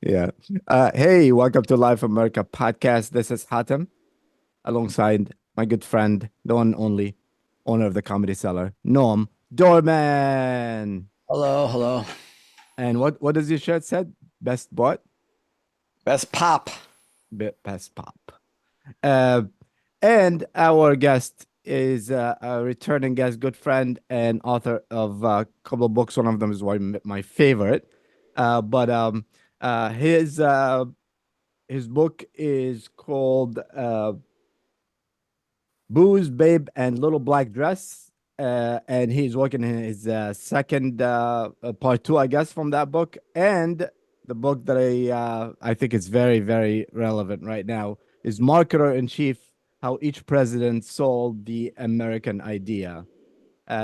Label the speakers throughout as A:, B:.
A: Yeah. Hey, welcome to Live America podcast. This is Hatem alongside my good friend, the one and only owner of the Comedy Cellar, Noam Dworman.
B: Hello, hello.
A: And what does your shirt said? Best what?
B: Best pop.
A: Best pop. Uh, and our guest is a returning guest, good friend, and author of a couple of books. One of them is one of my favorite. But his book is called Booze, Babe, and Little Black Dress. And he's working in his second part two, I guess, from that book. And the book that I think is very, very relevant right now is Marketer in Chief: How Each President Sold the American Idea.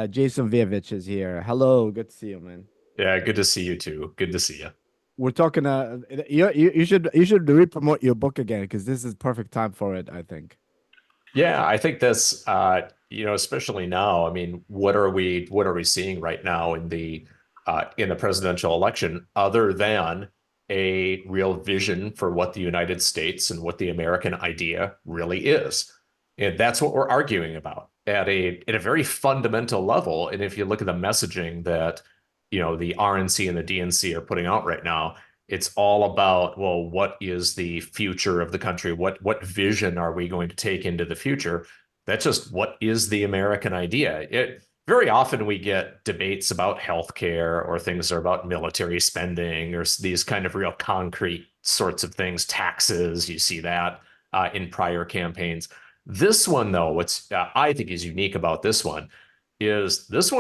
A: Jason Voiovich is here. Hello, good to see you, man.
C: Yeah, good to see you too. Good to see you.
A: We're talking. You should re-promote your book again because this is perfect time for it, I think.
C: Yeah, I think that's especially now. I mean, what are we seeing right now in the presidential election other than a real vision for what the United States and what the American idea really is? And that's what we're arguing about at a very fundamental level. And if you look at the messaging that, the RNC and the DNC are putting out right now, it's all about, well, what is the future of the country? What vision are we going to take into the future? That's just what is the American idea. It very often we get debates about healthcare or things that are about military spending or these kind of real concrete sorts of things, taxes. You see that in prior campaigns. This one, though, what's I think is unique about this one is this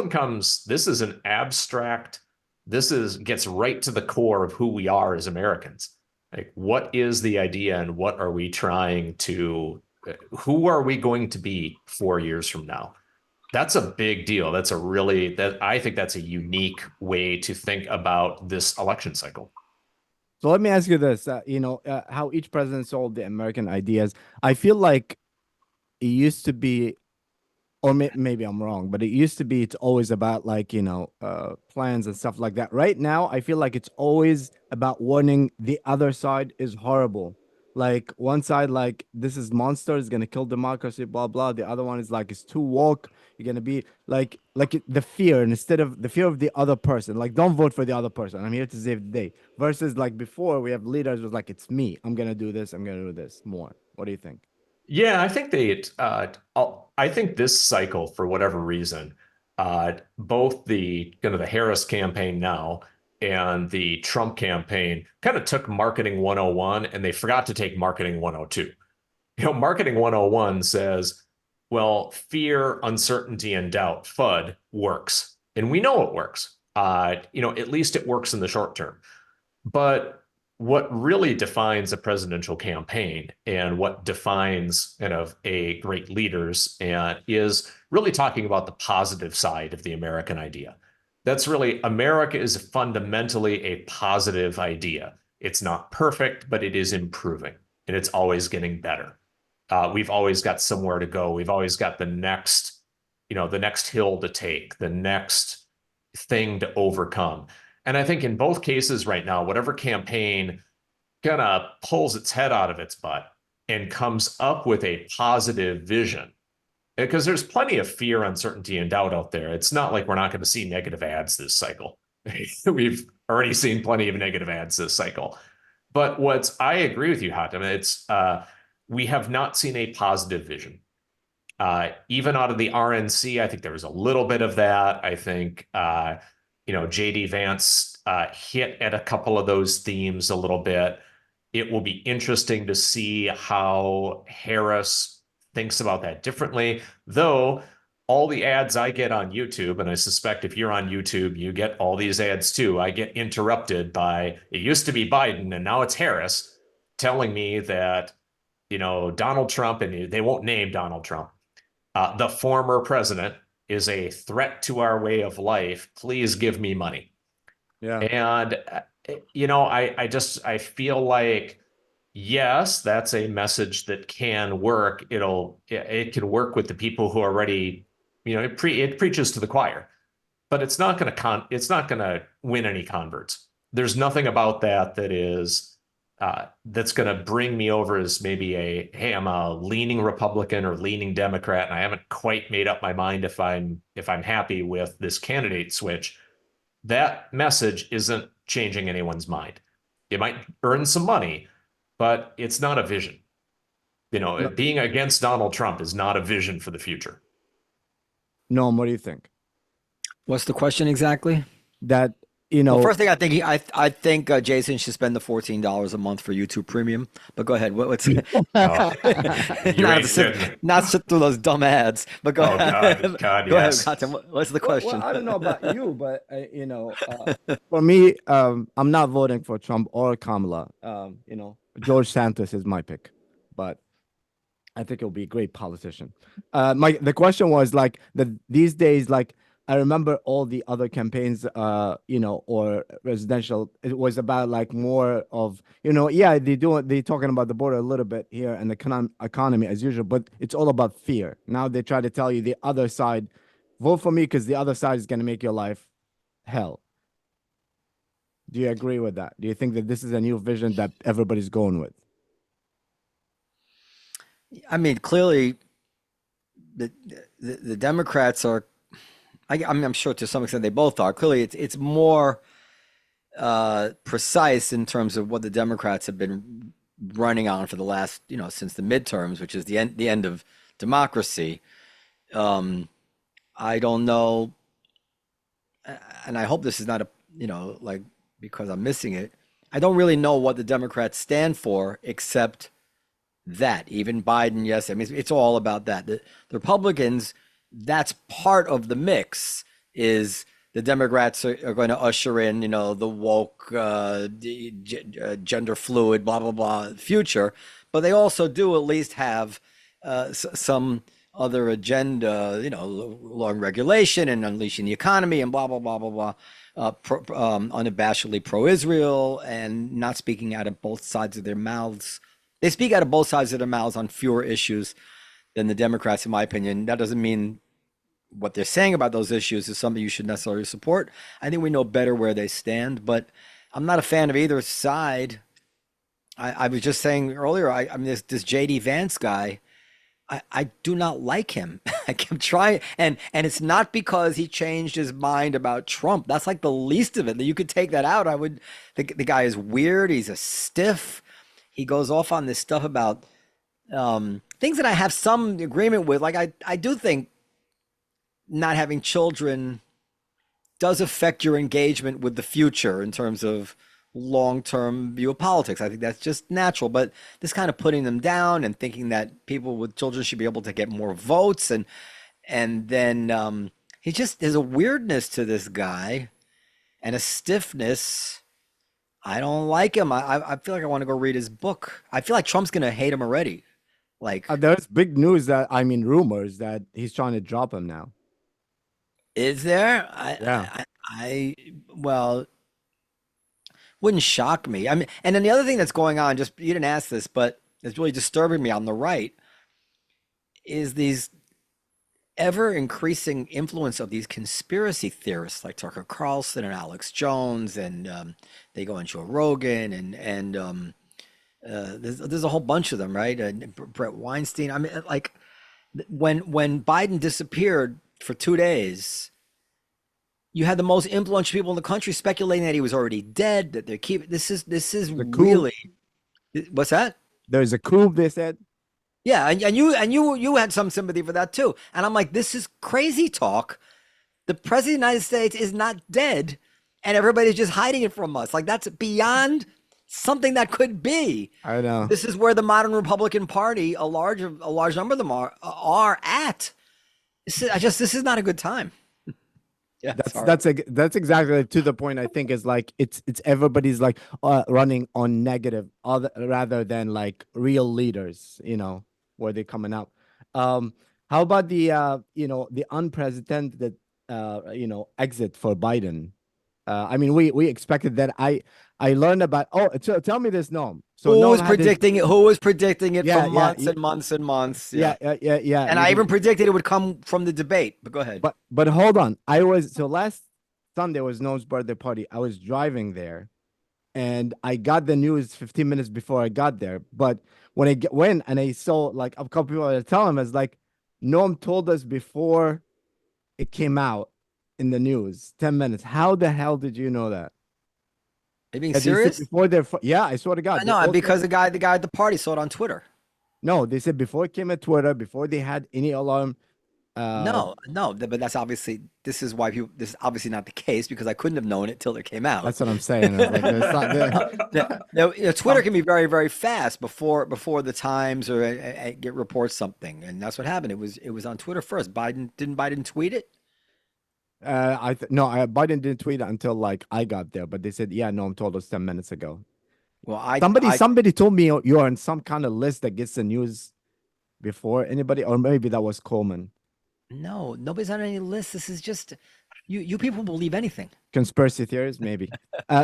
C: is an abstract, this is gets right to the core of who we are as Americans. Like, what is the idea and what are we trying to, who are we going to be 4 years from now? That's a big deal. That I think that's a unique way to think about this election cycle.
A: So let me ask you this: how each president sold the American ideas. I feel like it used to be, or maybe I'm wrong, but it used to be it's always about like plans and stuff like that. Right now, I feel like it's always about warning the other side is horrible. Like one side, like this is monster, is gonna kill democracy, blah blah. The other one is like it's too woke. You're gonna be the fear, and instead of the fear of the other person, like don't vote for the other person. I'm here to save the day. Versus like before, we have leaders was like it's me. I'm gonna do this. I'm gonna do this more. What do you think?
C: Yeah, I think I think this cycle, for whatever reason, both the kind of the Harris campaign now and the Trump campaign kind of took marketing 101 and they forgot to take marketing 102. Marketing 101 says, well, fear, uncertainty, and doubt, FUD, works. And we know it works. At least it works in the short term. But what really defines a presidential campaign and what defines kind of a great leaders and is really talking about the positive side of the American idea. That's really America is fundamentally a positive idea. It's not perfect, but it is improving and it's always getting better. We've always got somewhere to go. We've always got the next hill to take, the next thing to overcome. And I think in both cases right now, whatever campaign kind of pulls its head out of its butt and comes up with a positive vision, because there's plenty of fear, uncertainty, and doubt out there. It's not like we're not going to see negative ads this cycle. We've already seen plenty of negative ads this cycle. But I agree with you, Hatem, we have not seen a positive vision. Even out of the RNC, I think there was a little bit of that. I think JD Vance hit at a couple of those themes a little bit. It will be interesting to see how Harris thinks about that differently, though all the ads I get on YouTube, and I suspect if you're on YouTube, you get all these ads too. I get interrupted by, it used to be Biden and now it's Harris telling me that, Donald Trump, and they won't name Donald Trump, the former president is a threat to our way of life. Please give me money.
A: Yeah.
C: And, I feel like, yes, that's a message that can work. It can work with the people who are already, it preaches to the choir, but it's not going to win any converts. there's nothing about that is that's going to bring me over as maybe hey, I'm a leaning Republican or leaning Democrat, and I haven't quite made up my mind if I'm happy with this candidate switch. That message isn't changing anyone's mind. It might earn some money, but it's not a vision.
A: No,
C: Being against Donald Trump is not a vision for the future.
A: Noam, what do you think?
B: What's the question exactly?
A: That
B: Well, first thing I think Jason should spend the $14 a month for YouTube Premium. But go ahead. What's
C: You
B: not,
C: ain't kidding.
B: not sit through those dumb ads? But go ahead.
C: God,
B: Go
C: yes.
B: ahead, Hatem. What's the question?
A: Well, I don't know about you, but for me, I'm not voting for Trump or Kamala. George Santos is my pick, but I think he'll be a great politician. The question was like these days, like I remember all the other campaigns, or residential. It was about like more of, yeah, they talking about the border a little bit here and the economy as usual, but it's all about fear. Now they try to tell you the other side, vote for me because the other side is going to make your life hell. Do you agree with that? Do you think that this is a new vision that everybody's going with?
B: I mean, clearly, the Democrats are. I'm sure to some extent they both are. Clearly, it's more precise in terms of what the Democrats have been running on for the last, since the midterms, which is the end of democracy. I don't know, and I hope this is not like because I'm missing it. I don't really know what the Democrats stand for, except that even Biden, yes, I mean it's all about that. The Republicans, that's part of the mix. Is the Democrats are going to usher in, the woke, gender fluid, blah blah blah future, but they also do at least have some other agenda, law and regulation and unleashing the economy and blah blah blah blah blah. Unabashedly pro-Israel and not speaking out of both sides of their mouths. They speak out of both sides of their mouths on fewer issues than the Democrats, in my opinion. That doesn't mean what they're saying about those issues is something you should necessarily support. I think we know better where they stand, but I'm not a fan of either side. I was just saying earlier, I mean, this JD Vance guy, I do not like him. I kept trying, and it's not because he changed his mind about Trump. That's like the least of it. That you could take that out. The guy is weird. He's a stiff. He goes off on this stuff about things that I have some agreement with. Like I do think not having children does affect your engagement with the future in terms of long-term view of politics. I think that's just natural, but this kind of putting them down and thinking that people with children should be able to get more votes and then there's a weirdness to this guy and a stiffness. I don't like him. I feel like I want to go read his book. I feel like Trump's gonna hate him already. Like
A: there's big news rumors that he's trying to drop him now.
B: Is there?
A: Yeah.
B: Well, wouldn't shock me. I mean, and then the other thing that's going on, just you didn't ask this, but it's really disturbing me on the right, is these ever increasing influence of these conspiracy theorists like Tucker Carlson and Alex Jones, and they go on Joe Rogan, and there's a whole bunch of them, right? Brett Weinstein. I mean, like when Biden disappeared for 2 days, you had the most influential people in the country speculating that he was already dead. That they're keeping this is really what's that?
A: There's a coup, they said.
B: Yeah, and you had some sympathy for that too. And I'm like, this is crazy talk. The president of the United States is not dead, and everybody's just hiding it from us. Like that's beyond something that could be.
A: I know.
B: This is where the modern Republican Party, a large number of them are at. This is not a good time. Yeah,
A: that's exactly to the point. I think is like it's everybody's like running on negative rather than like real leaders, where they're coming out. How about the the unprecedented exit for Biden? I mean, we expected that. I learned about. Oh, tell me this, Noam. So
B: who
A: Noam
B: was predicting it? Who was predicting it for months and months and months?
A: Yeah.
B: And I even predicted it would come from the debate. But go ahead.
A: But hold on. Last Sunday was Noam's birthday party. I was driving there, and I got the news 15 minutes before I got there. But when went and I saw like a couple people that tell him, it's like Noam told us before it came out in the news 10 minutes. How the hell did you know that?
B: Are you being
A: And they said
B: serious?
A: before their yeah, I swear to God.
B: I
A: They
B: know,
A: all
B: because
A: said,
B: the guy at the party saw it on Twitter.
A: no, they said before it came at Twitter, before they had any alarm.
B: No, but that's obviously this is why people. This is obviously not the case because I couldn't have known it till it came out.
A: That's what I'm saying. I was like, there's not,
B: Now, Twitter can be very, very fast before the Times or get reports something, and that's what happened. It was on Twitter first. Didn't Biden tweet it?
A: no, Biden didn't tweet it until like I got there, but they said, yeah, Noam told us 10 minutes ago.
B: Well,
A: Somebody told me you're on some kind of list that gets the news before anybody, or maybe that was Coleman.
B: no, nobody's on any list. This is just you people believe anything.
A: Conspiracy theories, maybe.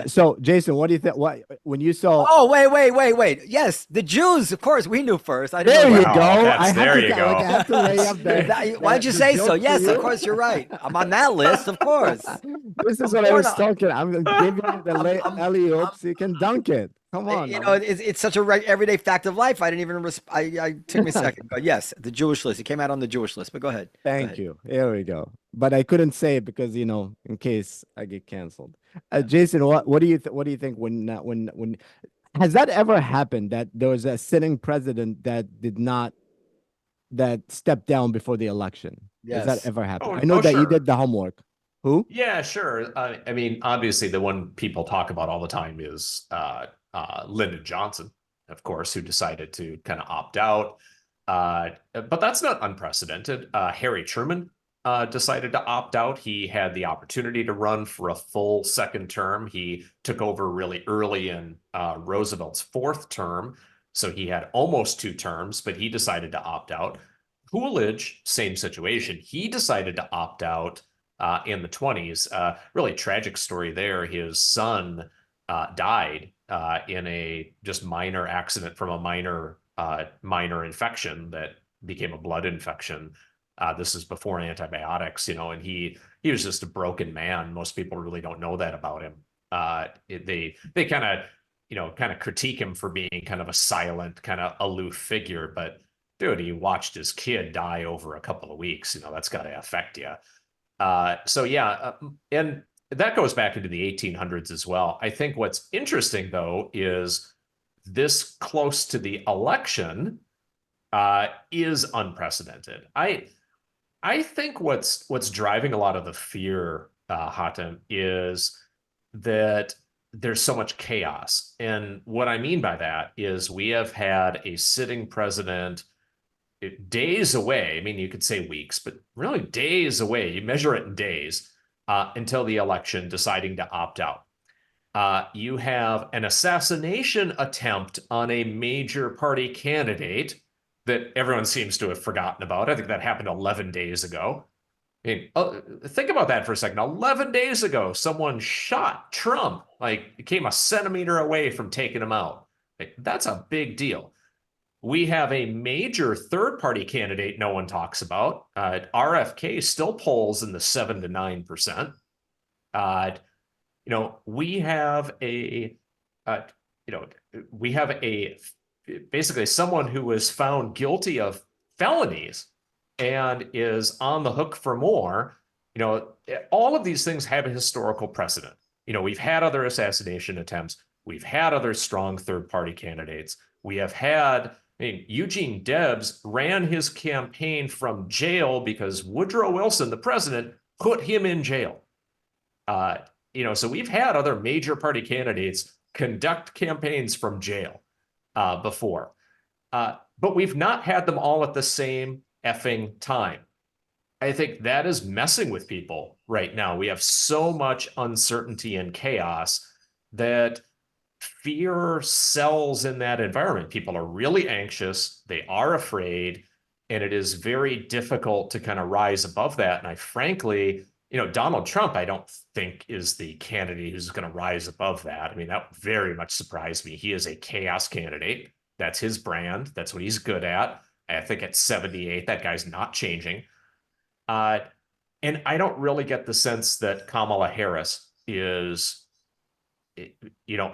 A: So, Jason, what do you think? What when you saw?
B: Oh, wait. Yes, the Jews, of course, we knew first. I didn't
A: There
B: know
A: you
B: about-
A: go.
C: that's- there you
A: like,
C: go.
A: I have to lay up there.
B: Why'd you
A: The
B: say so?
A: joke for
B: Yes, of
A: you.
B: course, you're right. I'm on that list, of course.
A: This is what I was
B: Born-
A: talking. I'm giving you the alley-oop so you can dunk it. Come on.
B: You know, it's such a everyday fact of life. I didn't even. I took me a second. But yes, the Jewish list. It came out on the Jewish list. But go ahead.
A: Thank you. Here we go. But I couldn't say it because in case I get canceled. Jason, what do you think when has that ever happened that there was a sitting president that stepped down before the election? Has that
B: Yes.
A: ever happened?
C: Oh,
A: I know that you
C: sure.
A: did the homework. Who?
C: Yeah, sure. I mean, obviously, the one people talk about all the time is Lyndon Johnson, of course, who decided to kind of opt out. But that's not unprecedented. Harry Truman decided to opt out. He had the opportunity to run for a full second term. He took over really early in Roosevelt's fourth term. So he had almost 2 terms, but he decided to opt out. Coolidge, same situation. He decided to opt out in the 20s. Really tragic story there. His son died in a just minor accident from a minor infection that became a blood infection. This is before antibiotics, and he was just a broken man. Most people really don't know that about him. They kind of critique him for being kind of a silent, kind of aloof figure, but dude, he watched his kid die over a couple of weeks. That's got to affect you. So yeah, and that goes back into the 1800s as well. I think what's interesting though is this close to the election is unprecedented. I think what's driving a lot of the fear, Hatem, is that there's so much chaos. And what I mean by that is we have had a sitting president days away. I mean, you could say weeks, but really days away. You measure it in days until the election, deciding to opt out. You have an assassination attempt on a major party candidate that everyone seems to have forgotten about. I think that happened 11 days ago. I mean, think about that for a second. 11 days ago, someone shot Trump, like came a centimeter away from taking him out. That's a big deal. We have a major third-party candidate no one talks about. RFK still polls in the 7 to 9%. We have basically someone who was found guilty of felonies and is on the hook for more. All of these things have a historical precedent. We've had other assassination attempts. We've had other strong third-party candidates. We have had, Eugene Debs ran his campaign from jail because Woodrow Wilson, the president, put him in jail. So we've had other major party candidates conduct campaigns from jail before. But we've not had them all at the same effing time. I think that is messing with people right now. We have so much uncertainty and chaos that fear sells in that environment. People are really anxious. They are afraid. And it is very difficult to kind of rise above that. And I frankly, Donald Trump, I don't think is the candidate who's going to rise above that. That very much surprised me. He is a chaos candidate. That's his brand. That's what he's good at. I think at 78, that guy's not changing. And I don't really get the sense that Kamala Harris is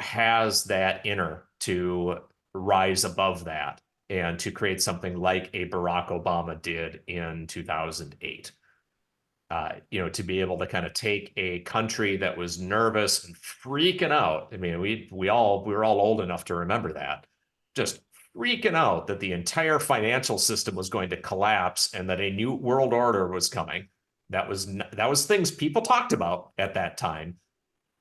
C: has that inner to rise above that and to create something like a Barack Obama did in 2008. To be able to kind of take a country that was nervous and freaking out. I mean, we were all old enough to remember that, just freaking out that the entire financial system was going to collapse and that a new world order was coming. That was things people talked about at that time.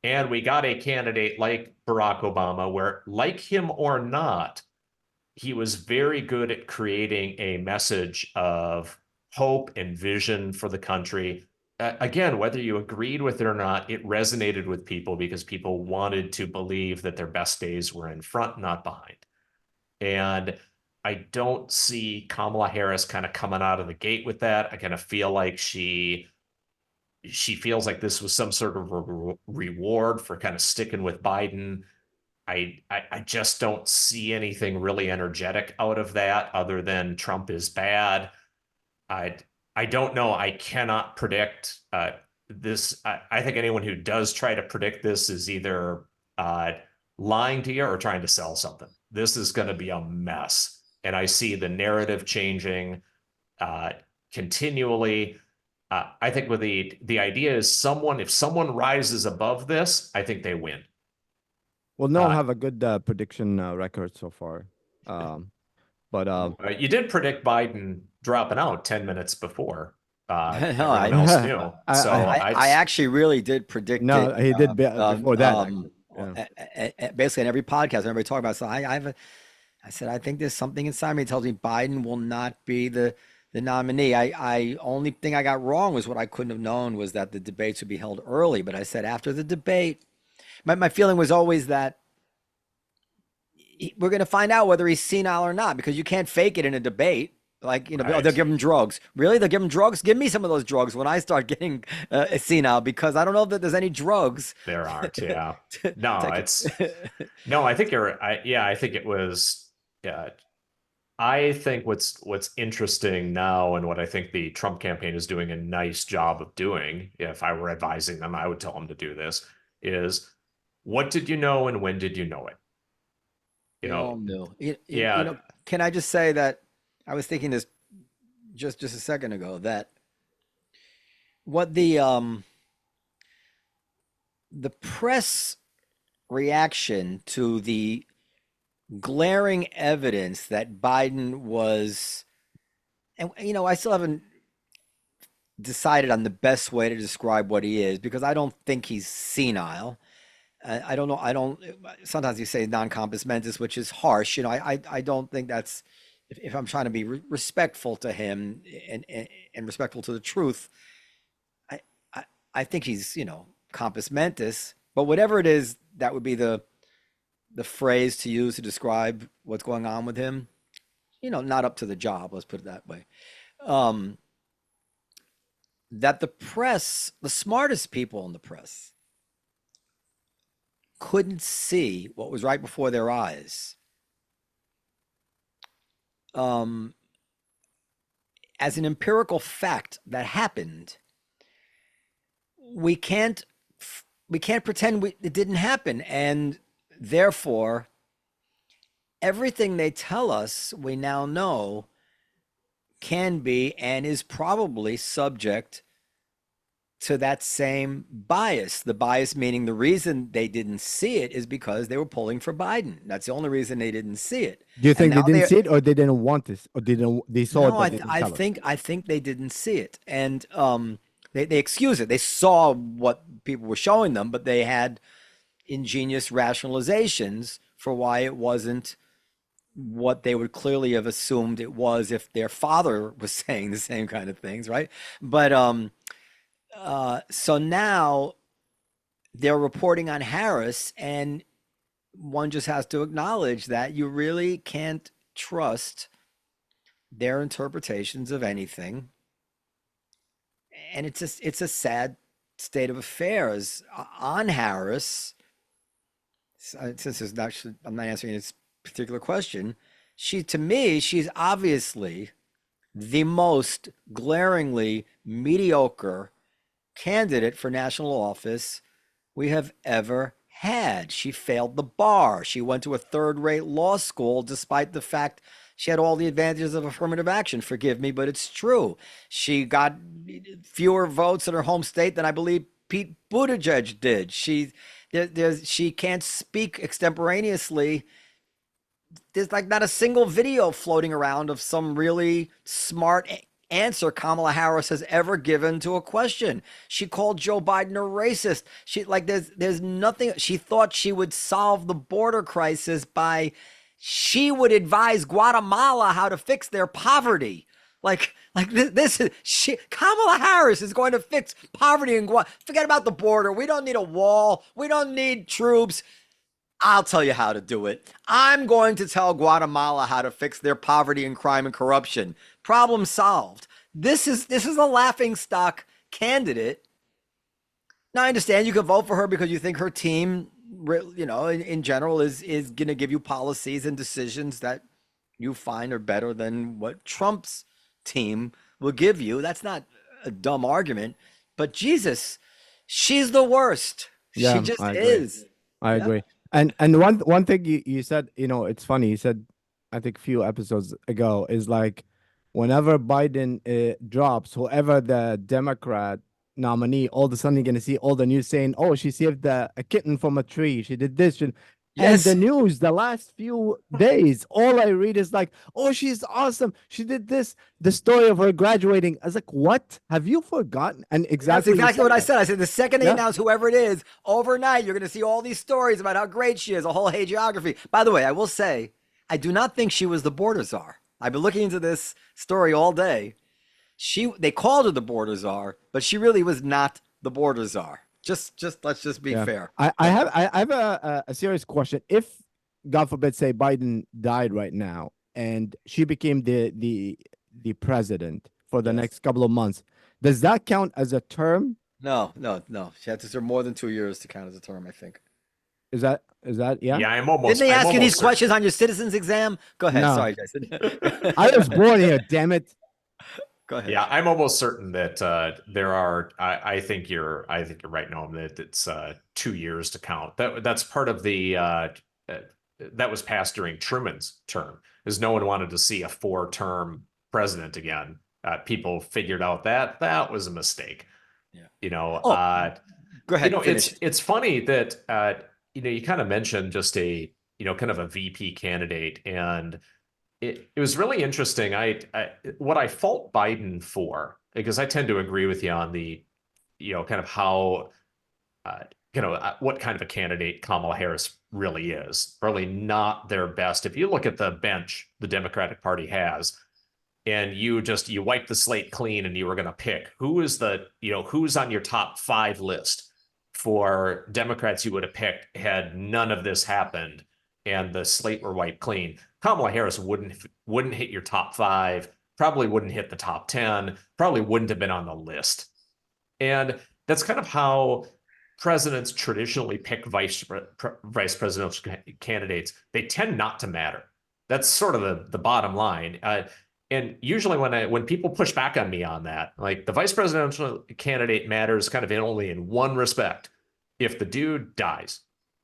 C: And we got a candidate like Barack Obama, where, like him or not, he was very good at creating a message of hope and vision for the country. Again, whether you agreed with it or not, it resonated with people because people wanted to believe that their best days were in front, not behind. And I don't see Kamala Harris kind of coming out of the gate with that. I kind of feel like she feels like this was some sort of reward for kind of sticking with Biden. I just don't see anything really energetic out of that other than Trump is bad. I don't know. I cannot predict this. I think anyone who does try to predict this is either lying to you or trying to sell something. This is going to be a mess. And I see the narrative changing continually. I think with the idea is if someone rises above this, I think they win.
A: Well, no, have a good prediction record so far. But
C: you did predict Biden dropping out 10 minutes before
B: No,
C: everyone else knew. So
B: I actually really did predict
A: no,
B: it.
A: he did before that. Actually. Yeah.
B: Basically, in every podcast, whenever we talk about it, so I said, I think there's something inside me that tells me Biden will not be the nominee. I only thing I got wrong was what I couldn't have known was that the debates would be held early. But I said after the debate, my feeling was always that we're going to find out whether he's senile or not, because you can't fake it in a debate. Like,
C: Right.
B: They'll give him drugs. Really? They'll give him drugs? Give me some of those drugs when I start getting senile, because I don't know that there's any drugs.
C: There aren't, yeah. No, no, I think I think it was, yeah. I think what's interesting now, and what I think the Trump campaign is doing a nice job of doing, if I were advising them, I would tell them to do this, is what did you know and when did you know it?
B: We all knew.
C: Yeah.
B: Can I just say that I was thinking this just a second ago, that what the press reaction to the glaring evidence that Biden was, and I still haven't decided on the best way to describe what he is, because I don't think he's senile. I don't know. Sometimes you say non-compos mentis, which is harsh. I don't think that's, if I'm trying to be respectful to him and respectful to the truth, I think he's, compos mentis, but whatever it is, that would be the phrase to use to describe what's going on with him. Not up to the job, let's put it that way. That the press, the smartest people in the press, couldn't see what was right before their eyes. As an empirical fact that happened, we can't pretend it didn't happen, and therefore everything they tell us, we now know, can be and is probably subject to that same bias. The bias meaning the reason they didn't see it is because they were pulling for Biden. That's the only reason they didn't see it.
A: Do you think they didn't see it, or they didn't want this, or they saw it?
B: No,
A: But they didn't tell us?
B: I think they didn't see it, and they excuse it. They saw what people were showing them, but they had ingenious rationalizations for why it wasn't what they would clearly have assumed it was if their father was saying the same kind of things, right? But so now they're reporting on Harris, and one just has to acknowledge that you really can't trust their interpretations of anything. And it's a sad state of affairs on Harris. Since there's actually, I'm not answering this particular question. To me, she's obviously the most glaringly mediocre candidate for national office we have ever had. She failed the bar. She went to a third-rate law school despite the fact she had all the advantages of affirmative action. Forgive me, but it's true. She got fewer votes in her home state than I believe Pete Buttigieg did. She can't speak extemporaneously. There's like not a single video floating around of some really smart answer Kamala Harris has ever given to a question. She called Joe Biden a racist. There's nothing. She thought she would solve the border crisis by she would advise Guatemala how to fix their poverty. This is Kamala Harris is going to fix poverty in Guatemala. Forget about the border. We don't need a wall. We don't need troops. I'll tell you how to do it. I'm going to tell Guatemala how to fix their poverty and crime and corruption. Problem solved. This is a laughingstock candidate. Now I understand you can vote for her because you think her team, in general is going to give you policies and decisions that you find are better than what Trump's team will give you. That's not a dumb argument, but Jesus, she's the worst.
A: Yeah,
B: she just
A: I agree.
B: is.
A: I agree. And one thing you said, it's funny. You said, I think a few episodes ago, is like whenever Biden drops, whoever the Democrat nominee, all of a sudden you're gonna see all the news saying, "Oh, she saved a kitten from a tree. She did this." And the news, the last few days, all I read is like, "Oh, she's awesome. She did this." The story of her graduating. I was like, "What? Have you forgotten?" And
B: That's
A: exactly
B: what I said. I said the second they
A: Yeah.
B: announce whoever it is, overnight you're going to see all these stories about how great she is, a whole hagiography. By the way, I will say, I do not think she was the border czar. I've been looking into this story all day. They called her the border czar, but she really was not the border czar. Let's just be fair.
A: I have a serious question. If, God forbid, say Biden died right now and she became the president for the next couple of months, does that count as a term?
B: No. She had to serve more than 2 years to count as a term, I think.
A: Is that yeah?
C: Yeah, I'm almost.
B: Didn't they ask you these
C: certain.
B: questions on your citizens exam? Go ahead.
A: No.
B: Sorry, Jason.
A: I was born here, damn it.
B: Go ahead.
C: Yeah, I'm almost certain that there are. I think you're right, Noam, that it's 2 years to count. That's part of the that was passed during Truman's term, is no one wanted to see a 4-term president again. People figured out that was a mistake.
B: Yeah.
C: Go
B: ahead.
C: It's funny that you kind of mentioned just a kind of a VP candidate, and it was really interesting. What I fault Biden for, because I tend to agree with you on the kind of how what kind of a candidate Kamala Harris really is. Probably not their best. If you look at the bench the Democratic Party has, and you wipe the slate clean and you were going to pick who is who's on your top 5 list for Democrats you would have picked had none of this happened and the slate were wiped clean, Kamala Harris wouldn't hit your top 5, probably wouldn't hit the top 10, probably wouldn't have been on the list. And that's kind of how presidents traditionally pick vice presidential candidates. They tend not to matter. That's sort of the bottom line. And usually when people push back on me on that, like the vice presidential candidate matters kind of only in one respect. If the dude dies,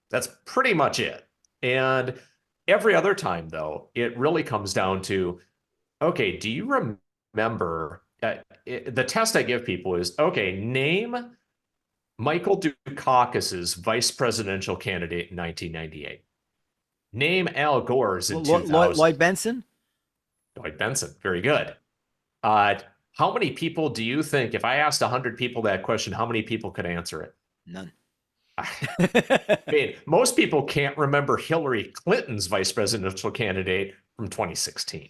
C: that's pretty much it. And every other time, though, it really comes down to, okay, do you remember the test I give people is, okay, name Michael Dukakis's vice presidential candidate in 1998. Name Al Gore's in 2000.
B: Lloyd Benson?
C: Lloyd Benson. Very good. How many people do you think, if I asked 100 people that question, how many people could answer it?
B: None.
C: I mean, most people can't remember Hillary Clinton's vice presidential candidate from 2016.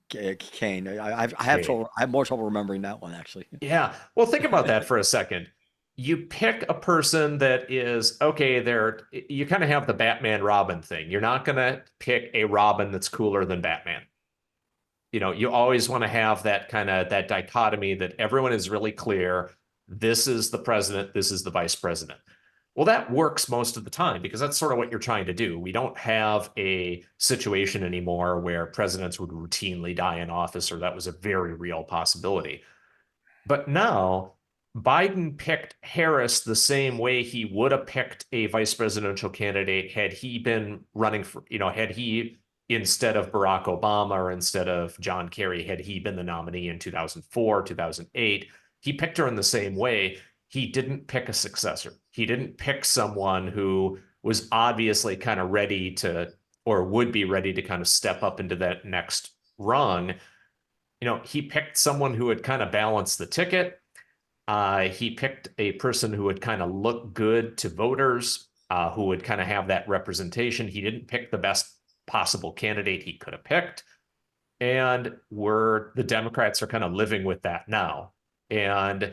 B: Kane. I have more trouble remembering that one, actually.
C: Yeah. Well, think about that for a second. You pick a person that is, okay, you kind of have the Batman Robin thing. You're not going to pick a Robin that's cooler than Batman. You always want to have that that dichotomy that everyone is really clear. This is the president. This is the vice president. Well, that works most of the time because that's sort of what you're trying to do. We don't have a situation anymore where presidents would routinely die in office, or that was a very real possibility. But now Biden picked Harris the same way he would have picked a vice presidential candidate had he been running for, had he, instead of Barack Obama or instead of John Kerry, had he been the nominee in 2004, 2008, he picked her in the same way. He didn't pick a successor. He didn't pick someone who was obviously kind of ready to, or would be ready to kind of step up into that next rung. He picked someone who would kind of balance the ticket. He picked a person who would kind of look good to voters, who would kind of have that representation. He didn't pick the best possible candidate he could have picked. And the Democrats are kind of living with that now. And I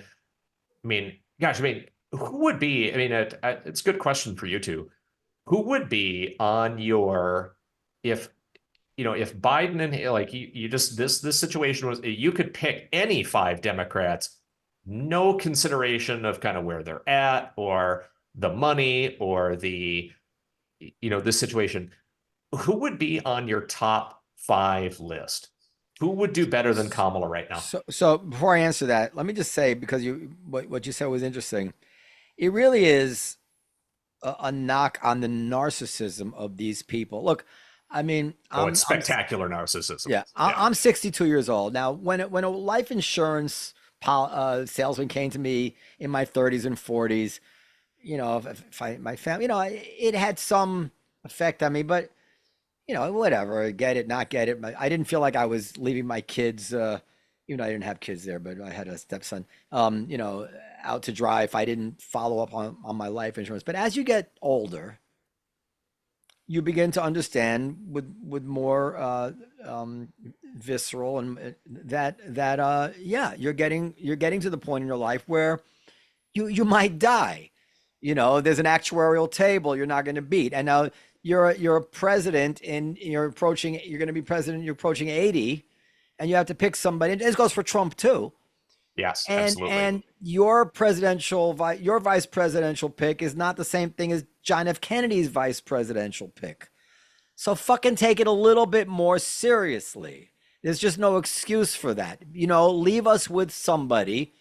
C: mean, gosh, who would be, it's a good question for you two. Who would be on if Biden and like you just, this situation was, you could pick any 5 Democrats, no consideration of kind of where they're at or the money or the situation. Who would be on your top 5 list? Who would do better than Kamala right now?
B: So before I answer that, let me just say, because what you said was interesting. It really is a knock on the narcissism of these people. Look,
C: it's spectacular narcissism.
B: Yeah, I'm 62 years old now. When a life insurance salesman came to me in my 30s and 40s, my family, it had some effect on me, but whatever, get it, not get it. I didn't feel like I was leaving my kids, I didn't have kids there, but I had a stepson, out to dry if I didn't follow up on my life insurance. But as you get older, you begin to understand with more visceral and you're getting to the point in your life where you might die. There's an actuarial table you're not going to beat, and now you're a president and you're going to be president. You're approaching 80, and you have to pick somebody. And this goes for Trump too.
C: Yes, absolutely.
B: And your vice presidential pick is not the same thing as John F. Kennedy's vice presidential pick. So fucking take it a little bit more seriously. There's just no excuse for that. Leave us with somebody.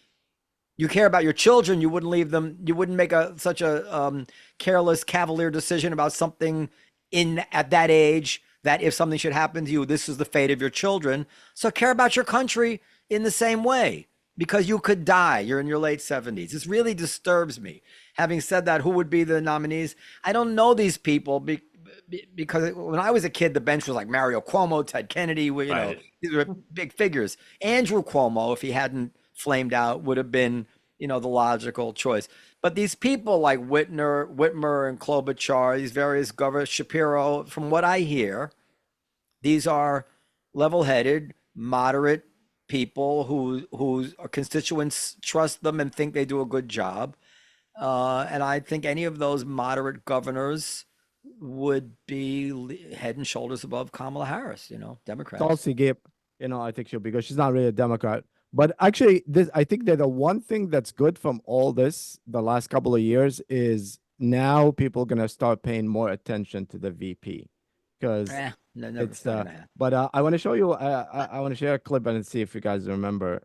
B: You care about your children. You wouldn't leave them. You wouldn't make such a careless, cavalier decision about something at that age, that if something should happen to you, this is the fate of your children. So care about your country in the same way, because you could die. You're in your late 70s. This really disturbs me. Having said that, who would be the nominees? I don't know these people because when I was a kid, the bench was like Mario Cuomo, Ted Kennedy. These were big figures. Andrew Cuomo, if he hadn't flamed out, would have been, the logical choice. But these people like Whitmer and Klobuchar, these various governors, Shapiro, from what I hear, these are level-headed, moderate people whose constituents trust them and think they do a good job. And I think any of those moderate governors would be head and shoulders above Kamala Harris, Democrats.
A: Tulsi Gabbard, I think she'll be good. She's not really a Democrat. But actually, I think that the one thing that's good from all this, the last couple of years, is now people are going to start paying more attention to the VP. Because but I want to show you, I want to share a clip and see if you guys remember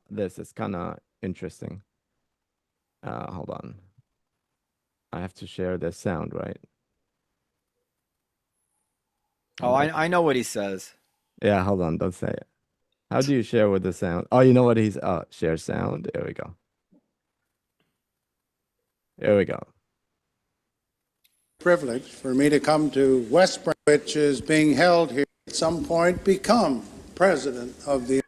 A: this. It's kind of interesting. Hold on. I have to share the sound, right?
B: Oh, I know what he says.
A: Yeah, hold on. Don't say it. How do you share with the sound? Oh, you know what he's share sound. There we go. There we go.
D: Privilege for me to come to West Point, which is being held here, at some point become president of the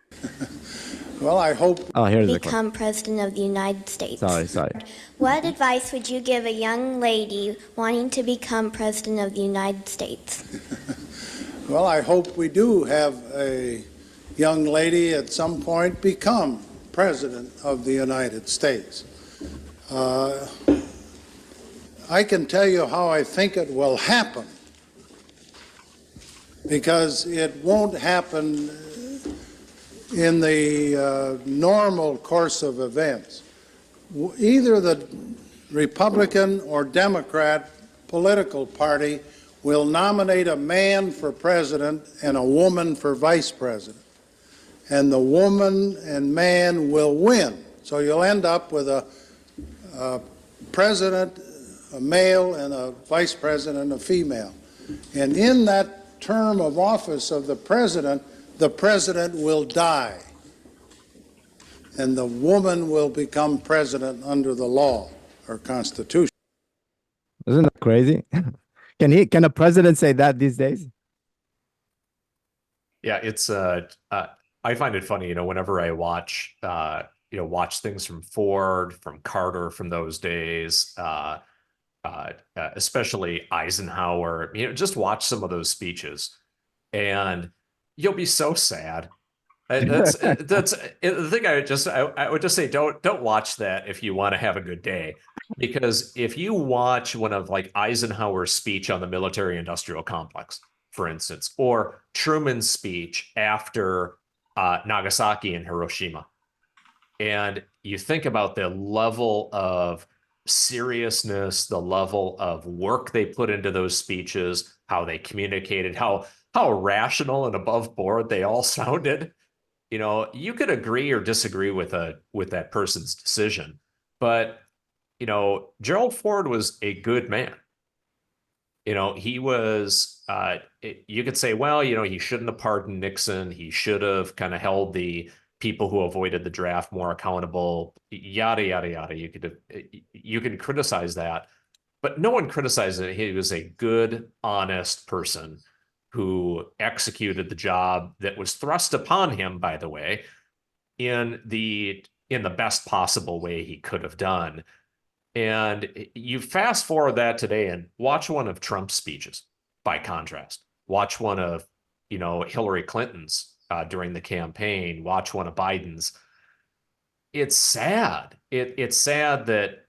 D: well, I hope
E: become president of the United States.
A: Sorry.
E: What advice would you give a young lady wanting to become president of the United States?
D: Well, I hope we do have a young lady at some point become president of the United States. I can tell you how I think it will happen, because it won't happen in the normal course of events. Either the Republican or Democrat political party will nominate a man for president and a woman for vice president, and the woman and man will win So you'll end up with a president, a male, and a vice president, a female. And in that term of office of the president will die. And the woman will become president under the law or constitution.
A: Isn't that crazy? Can a president say that these days?
C: Yeah, it's I find it funny, whenever I watch watch things from Ford, from Carter, from those days, especially Eisenhower, just watch some of those speeches and you'll be so sad. That's the thing. I would just say, don't watch that if you want to have a good day, because if you watch one of like Eisenhower's speech on the military-industrial complex, for instance, or Truman's speech after Nagasaki and Hiroshima, and you think about the level of seriousness, the level of work they put into those speeches, how they communicated, how rational and above board they all sounded. You could agree or disagree with that person's decision, but Gerald Ford was a good man. He was, you could say, well, he shouldn't have pardoned Nixon. He should have kind of held the people who avoided the draft more accountable, yada, yada, yada. You can criticize that, but no one criticized it. He was a good, honest person who executed the job that was thrust upon him, by the way, in the best possible way he could have done. And you fast forward that today and watch one of Trump's speeches, by contrast. Watch one of, Hillary Clinton's during the campaign. Watch one of Biden's. It's sad. It's sad that,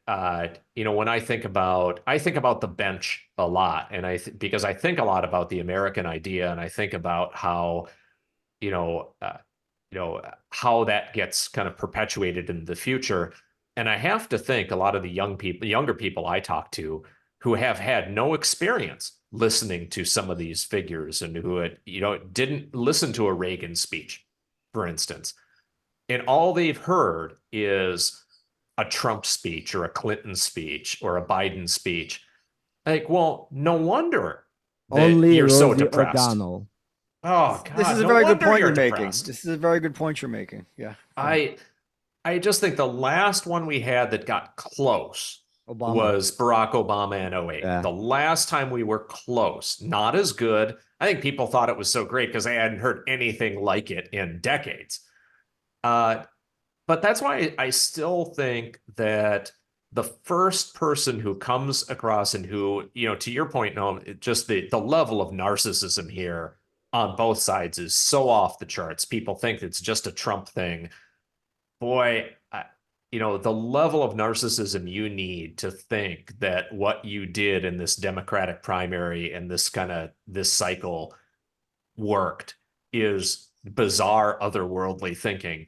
C: when I think about the bench a lot, and because I think a lot about the American idea, and I think about how, how that gets kind of perpetuated in the future. And I have to think a lot of the younger people I talk to who have had no experience listening to some of these figures and who had, didn't listen to a Reagan speech, for instance. And all they've heard is a Trump speech or a Clinton speech or a Biden speech. Like, well, no wonder that
A: Only
C: you're so
A: Rosie
C: depressed.
A: O'Donnell.
C: Oh, God,
B: This is a
C: no
B: very good
C: wonder
B: point
C: you're
B: you're making.
C: depressed.
B: This is a very good point you're making. Yeah.
C: I just think the last one we had that got close
A: Obama.
C: was Barack Obama in 2008.
A: Yeah.
C: The last time we were close, not as good. I think people thought it was so great because they hadn't heard anything like it in decades. But that's why I still think that the first person who comes across and who, to your point, Noam, just the level of narcissism here on both sides is so off the charts. People think it's just a Trump thing. Boy, the level of narcissism you need to think that what you did in this Democratic primary and this cycle worked is bizarre, otherworldly thinking.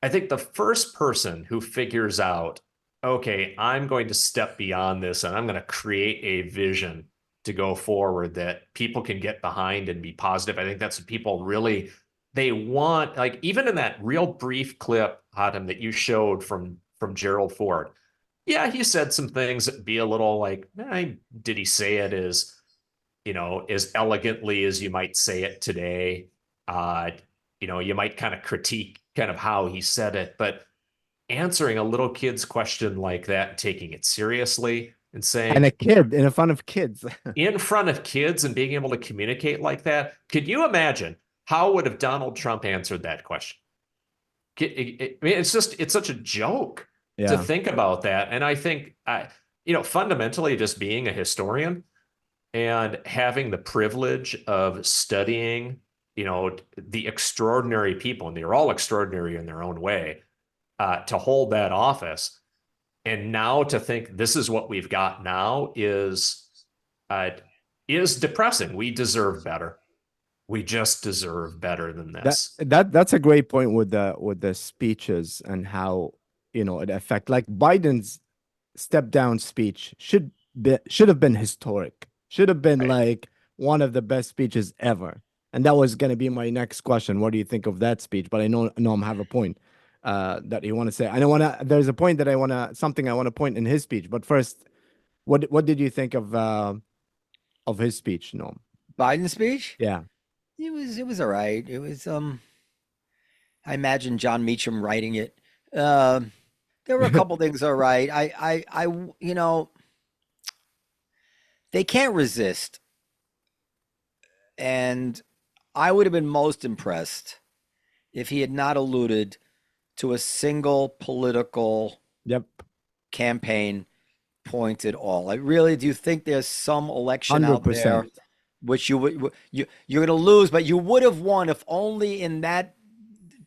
C: I think the first person who figures out, okay, I'm going to step beyond this and I'm going to create a vision to go forward that people can get behind and be positive. I think that's what people really, they want. Like, even in that real brief clip, Hatem, that you showed from Gerald Ford, yeah, he said some things that be a little like, did he say it as elegantly as you might say it today? You might kind of critique kind of how he said it, but answering a little kid's question like that and taking it seriously and saying,
A: And a kid in front of kids.
C: in front of kids and being able to communicate like that. Could you imagine how would have Donald Trump answered that question? I mean, it's such a joke to think about that. And I think, fundamentally just being a historian and having the privilege of studying, the extraordinary people, and they're all extraordinary in their own way, to hold that office. And now to think this is what we've got now is depressing. We deserve better. We just deserve better than this.
A: That's a great point with the speeches and how it affect, like Biden's step down speech should have been historic. Should have been like one of the best speeches ever. And that was going to be my next question. What do you think of that speech? But I know Noam have a point. that you want to say. I don't want to. There's a point that I want to something I want to point in his speech. But first, what did you think of his speech, Noam?
B: Biden's speech?
A: Yeah.
B: It was all right. It was I imagine John Meacham writing it. There were a couple things all right. You know, they can't resist. And I would have been most impressed if he had not alluded to a single political
A: Yep.
B: campaign point at all. Like, really, do you think there's some election out there
A: 100%.
B: which you're going to lose, but you would have won if only in that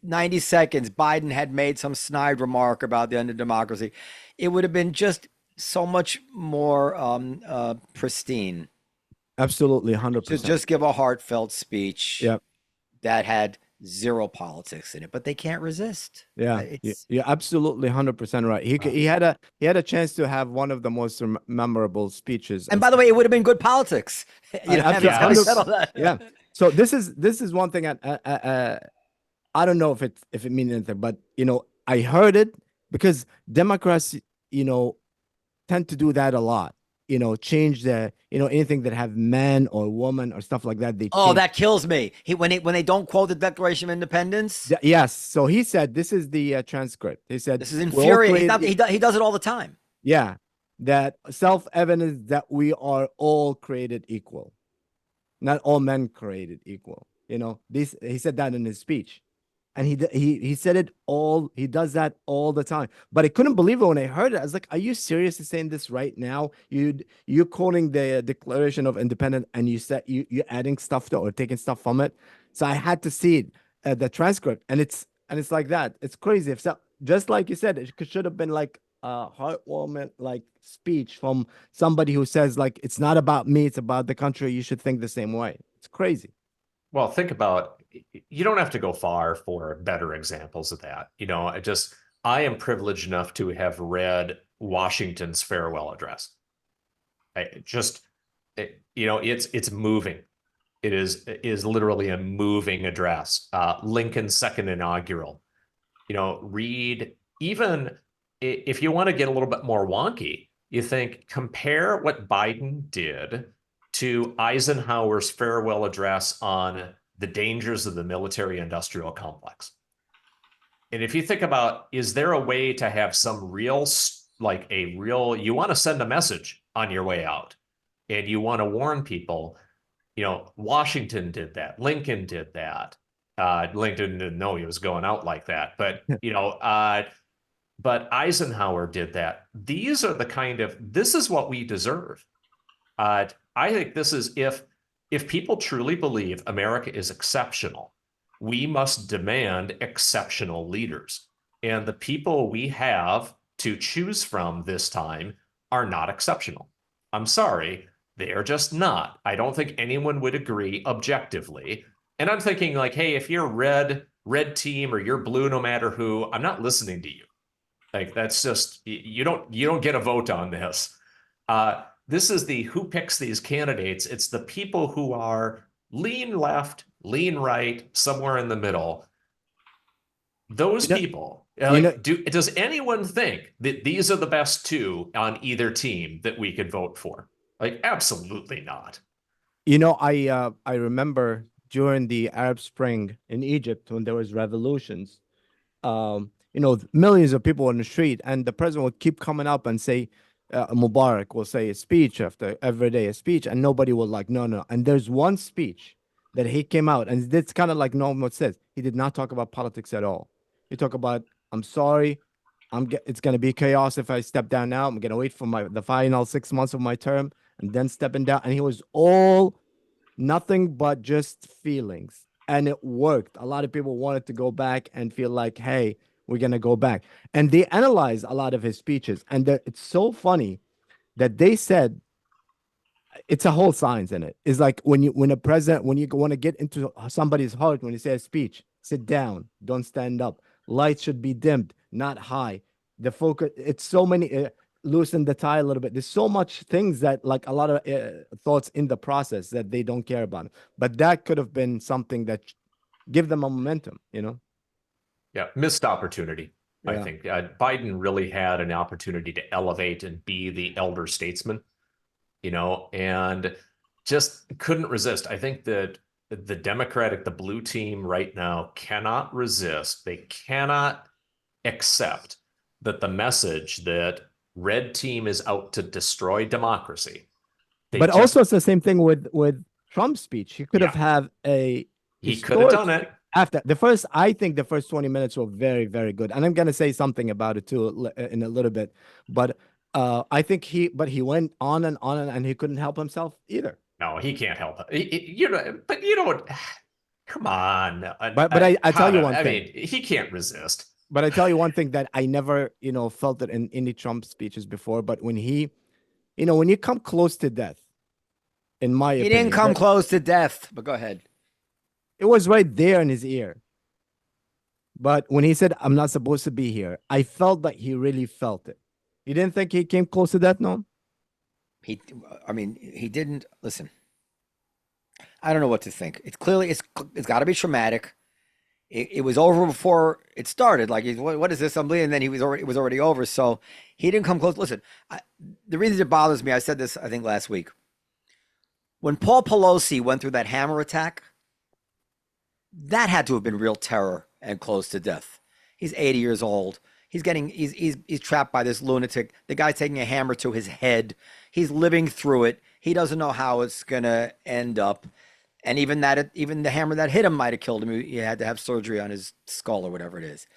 B: 90 seconds Biden had made some snide remark about the end of democracy? It would have been just so much more pristine
A: Absolutely,
B: to
A: 100%.
B: just give a heartfelt speech
A: Yep.
B: that had zero politics in it, but they can't resist.
A: Yeah, you're absolutely 100% right. He had a chance to have one of the most memorable speeches.
B: And by the way, it would have been good politics. You know,
A: Absolutely,
B: having settled that.
A: yeah. So this is one thing I don't know if it means anything, but you know, I heard it because Democrats, you know, tend to do that a lot. You know, change anything that have man or woman or stuff like that. They
B: Oh,
A: change.
B: that kills me. When they don't quote the Declaration of Independence,
A: Yes. So he said, this is the transcript. He said,
B: this is infuriating. He does it all the time.
A: Yeah, that self-evident that we are all created equal, not all men created equal. You know, he said that in his speech, and he said it all. He does that all the time. But I couldn't believe it when I heard it. I was like, "Are you seriously saying this right now? You're quoting the Declaration of Independence, and you're adding stuff to or taking stuff from it." So I had to see it, the transcript, and it's like that. It's crazy. If so, just like you said, it should have been like a heartwarming like speech from somebody who says like, it's not about me, it's about the country. You should think the same way. It's crazy.
C: Well, think about, you don't have to go far for better examples of that. You know, I am privileged enough to have read Washington's farewell address. You know, it's moving. It is literally a moving address. Lincoln's second inaugural. You know, read, even if you want to get a little bit more wonky, you think, compare what Biden did to Eisenhower's farewell address on the dangers of the military-industrial complex. And if you think about, is there a way to have some real, you want to send a message on your way out, and you want to warn people, you know, Washington did that, Lincoln did that. Lincoln didn't know he was going out like that, but, you know, but Eisenhower did that. This is what we deserve. I think this is, if people truly believe America is exceptional, we must demand exceptional leaders. And the people we have to choose from this time are not exceptional. I'm sorry, they are just not. I don't think anyone would agree objectively. And I'm thinking like, hey, if you're red team or you're blue, no matter who, I'm not listening to you. Like, that's just, you don't get a vote on this. This is who picks these candidates. It's the people who are lean left, lean right, somewhere in the middle. Those people, does anyone think that these are the best two on either team that we could vote for? Like, absolutely not.
A: You know, I remember during the Arab Spring in Egypt when there was revolutions, you know, millions of people on the street, and the president would keep coming up and say, Mubarak will say a speech after every day, a speech, and nobody will like, no. And there's one speech that he came out, and it's kind of like Noam says, he did not talk about politics at all. He talked about, I'm sorry, it's going to be chaos if I step down now. I'm going to wait for the final 6 months of my term and then stepping down. And he was all nothing but just feelings. And it worked. A lot of people wanted to go back and feel like, hey, we're going to go back. And they analyzed a lot of his speeches. And it's so funny that they said it's a whole science in it. It's like when you want to get into somebody's heart, when you say a speech, sit down, don't stand up. Light should be dimmed, not high. The focus, it's so many, loosen the tie a little bit. There's so much things that like a lot of thoughts in the process that they don't care about. But that could have been something that give them a momentum, you know?
C: Yeah, missed opportunity. I
A: Yeah.
C: think Biden really had an opportunity to elevate and be the elder statesman, and just couldn't resist. I think that the blue team right now cannot resist. They cannot accept that the message that red team is out to destroy democracy.
A: But also it's the same thing with Trump's speech. He could have had a
C: he could have done it.
A: After I think the first 20 minutes were very, very good. And I'm going to say something about it too in a little bit. But I think he went on and he couldn't help himself either.
C: No, he can't help it. But come on.
A: But I tell you one thing.
C: I mean, he can't resist.
A: But I tell you one thing that I never, felt it in any Trump speeches before. But when he, when you come close to death, in my opinion.
B: He didn't come close to death, but go ahead.
A: It was right there in his ear. But when he said, I'm not supposed to be here, I felt that he really felt it. You didn't think he came close to that, no?
B: He didn't. Listen, I don't know what to think. It's clearly, it's got to be traumatic. It was over before it started. Like, what is this? I'm bleeding. And then it was already over. So he didn't come close. Listen, the reason it bothers me, I said this, I think last week. When Paul Pelosi went through that hammer attack, that had to have been real terror and close to death. He's 80 years old. He's trapped by this lunatic. The guy's taking a hammer to his head. He's living through it. He doesn't know how it's gonna end up. And even the hammer that hit him might have killed him. He had to have surgery on his skull or whatever it is.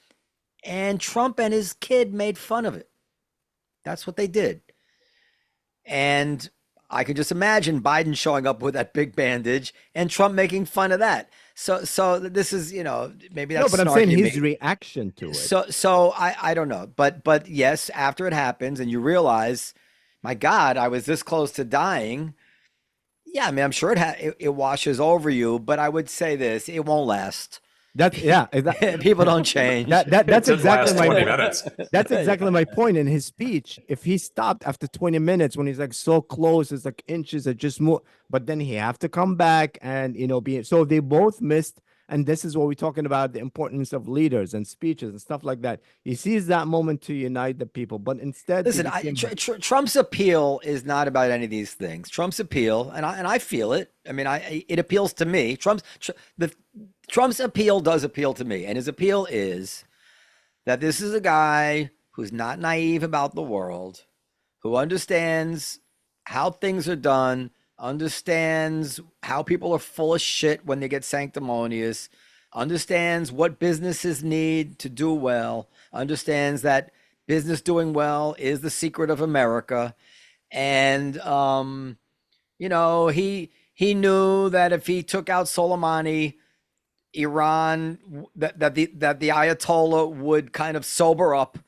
B: And Trump and his kid made fun of it. That's what they did. And I could just imagine Biden showing up with that big bandage and Trump making fun of that. So this is, maybe that's
A: no, but I'm saying his reaction to it.
B: So I don't know, but yes, after it happens and you realize, my God, I was this close to dying. Yeah, I mean, I'm sure it washes over you, but I would say this: it won't last. People don't change.
A: That's exactly my
C: 20 minutes.
A: That's exactly my point in his speech. If he stopped after 20 minutes when he's like so close, it's like inches that just move, but then he have to come back and be so they both missed. And this is what we're talking about, the importance of leaders and speeches and stuff like that. He sees that moment to unite the people, but instead,
B: listen, Trump's appeal is not about any of these things. Trump's appeal, and I feel it. I mean, it appeals to me. Trump's appeal does appeal to me, and his appeal is that this is a guy who's not naive about the world, who understands how things are done, understands how people are full of shit when they get sanctimonious, understands what businesses need to do well, understands that business doing well is the secret of America. And, he knew that if he took out Soleimani, Iran, that the Ayatollah would kind of sober up.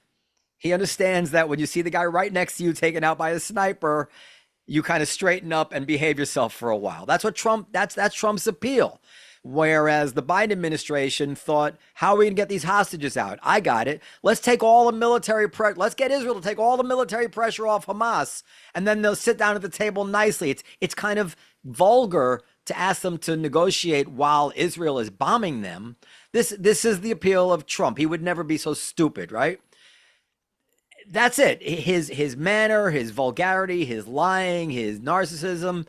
B: He understands that when you see the guy right next to you taken out by a sniper, you kind of straighten up and behave yourself for a while. That's what that's Trump's appeal. Whereas the Biden administration thought, how are we going to get these hostages out? I got it. Let's take all the military pressure. Let's get Israel to take all the military pressure off Hamas, and then they'll sit down at the table nicely. It's kind of vulgar to ask them to negotiate while Israel is bombing them. This is the appeal of Trump. He would never be so stupid, right? That's it. His manner, his vulgarity, his lying, his narcissism.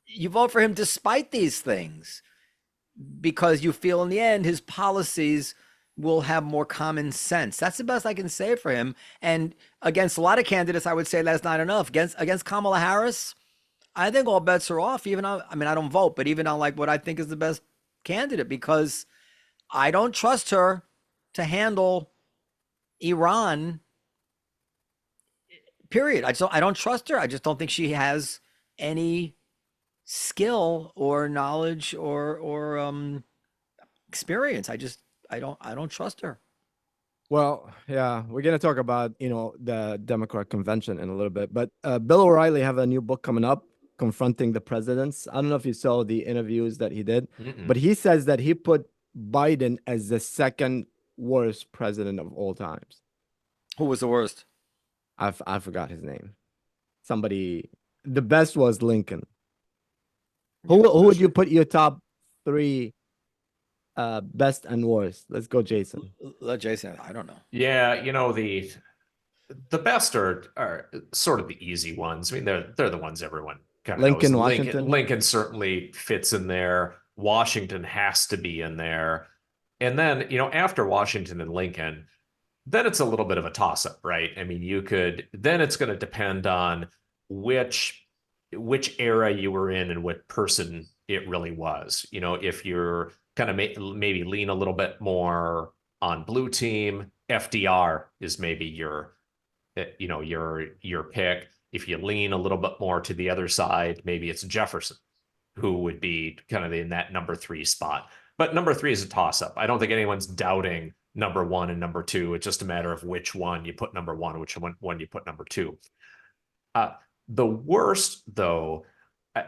B: You vote for him despite these things because you feel in the end his policies will have more common sense. That's the best I can say for him. And against a lot of candidates, I would say that's not enough. Against Kamala Harris, I think all bets are off. Even on, I mean, I don't vote, but even on like what I think is the best candidate, because I don't trust her to handle Iran. Period. I don't trust her. I just don't think she has any skill or knowledge or experience. I don't trust her.
A: Well, yeah, we're gonna talk about the Democrat convention in a little bit, but Bill O'Reilly have a new book coming up, Confronting the Presidents. I don't know if you saw the interviews that he did, but he says that he put Biden as the second worst president of all times.
B: Who was the worst?
A: I forgot his name. Somebody. The best was Lincoln. Who would you put your top three best and worst. Let's go, Jason.
B: Let Jason. I don't know.
C: Yeah, the best are sort of the easy ones. I mean, they're the ones everyone kind of knows.
A: Lincoln, Washington.
C: Lincoln certainly fits in there. Washington has to be in there. And then, after Washington and Lincoln, then it's a little bit of a toss-up, right? I mean, then it's going to depend on which era you were in and what person it really was. If you're kind of maybe lean a little bit more on blue team, FDR is maybe your pick. If you lean a little bit more to the other side, maybe it's Jefferson, who would be kind of in that number 3 spot. But number 3 is a toss-up. I don't think anyone's doubting number 1 and number 2. It's just a matter of which one you put number 1, which one you put number 2. The worst, though, I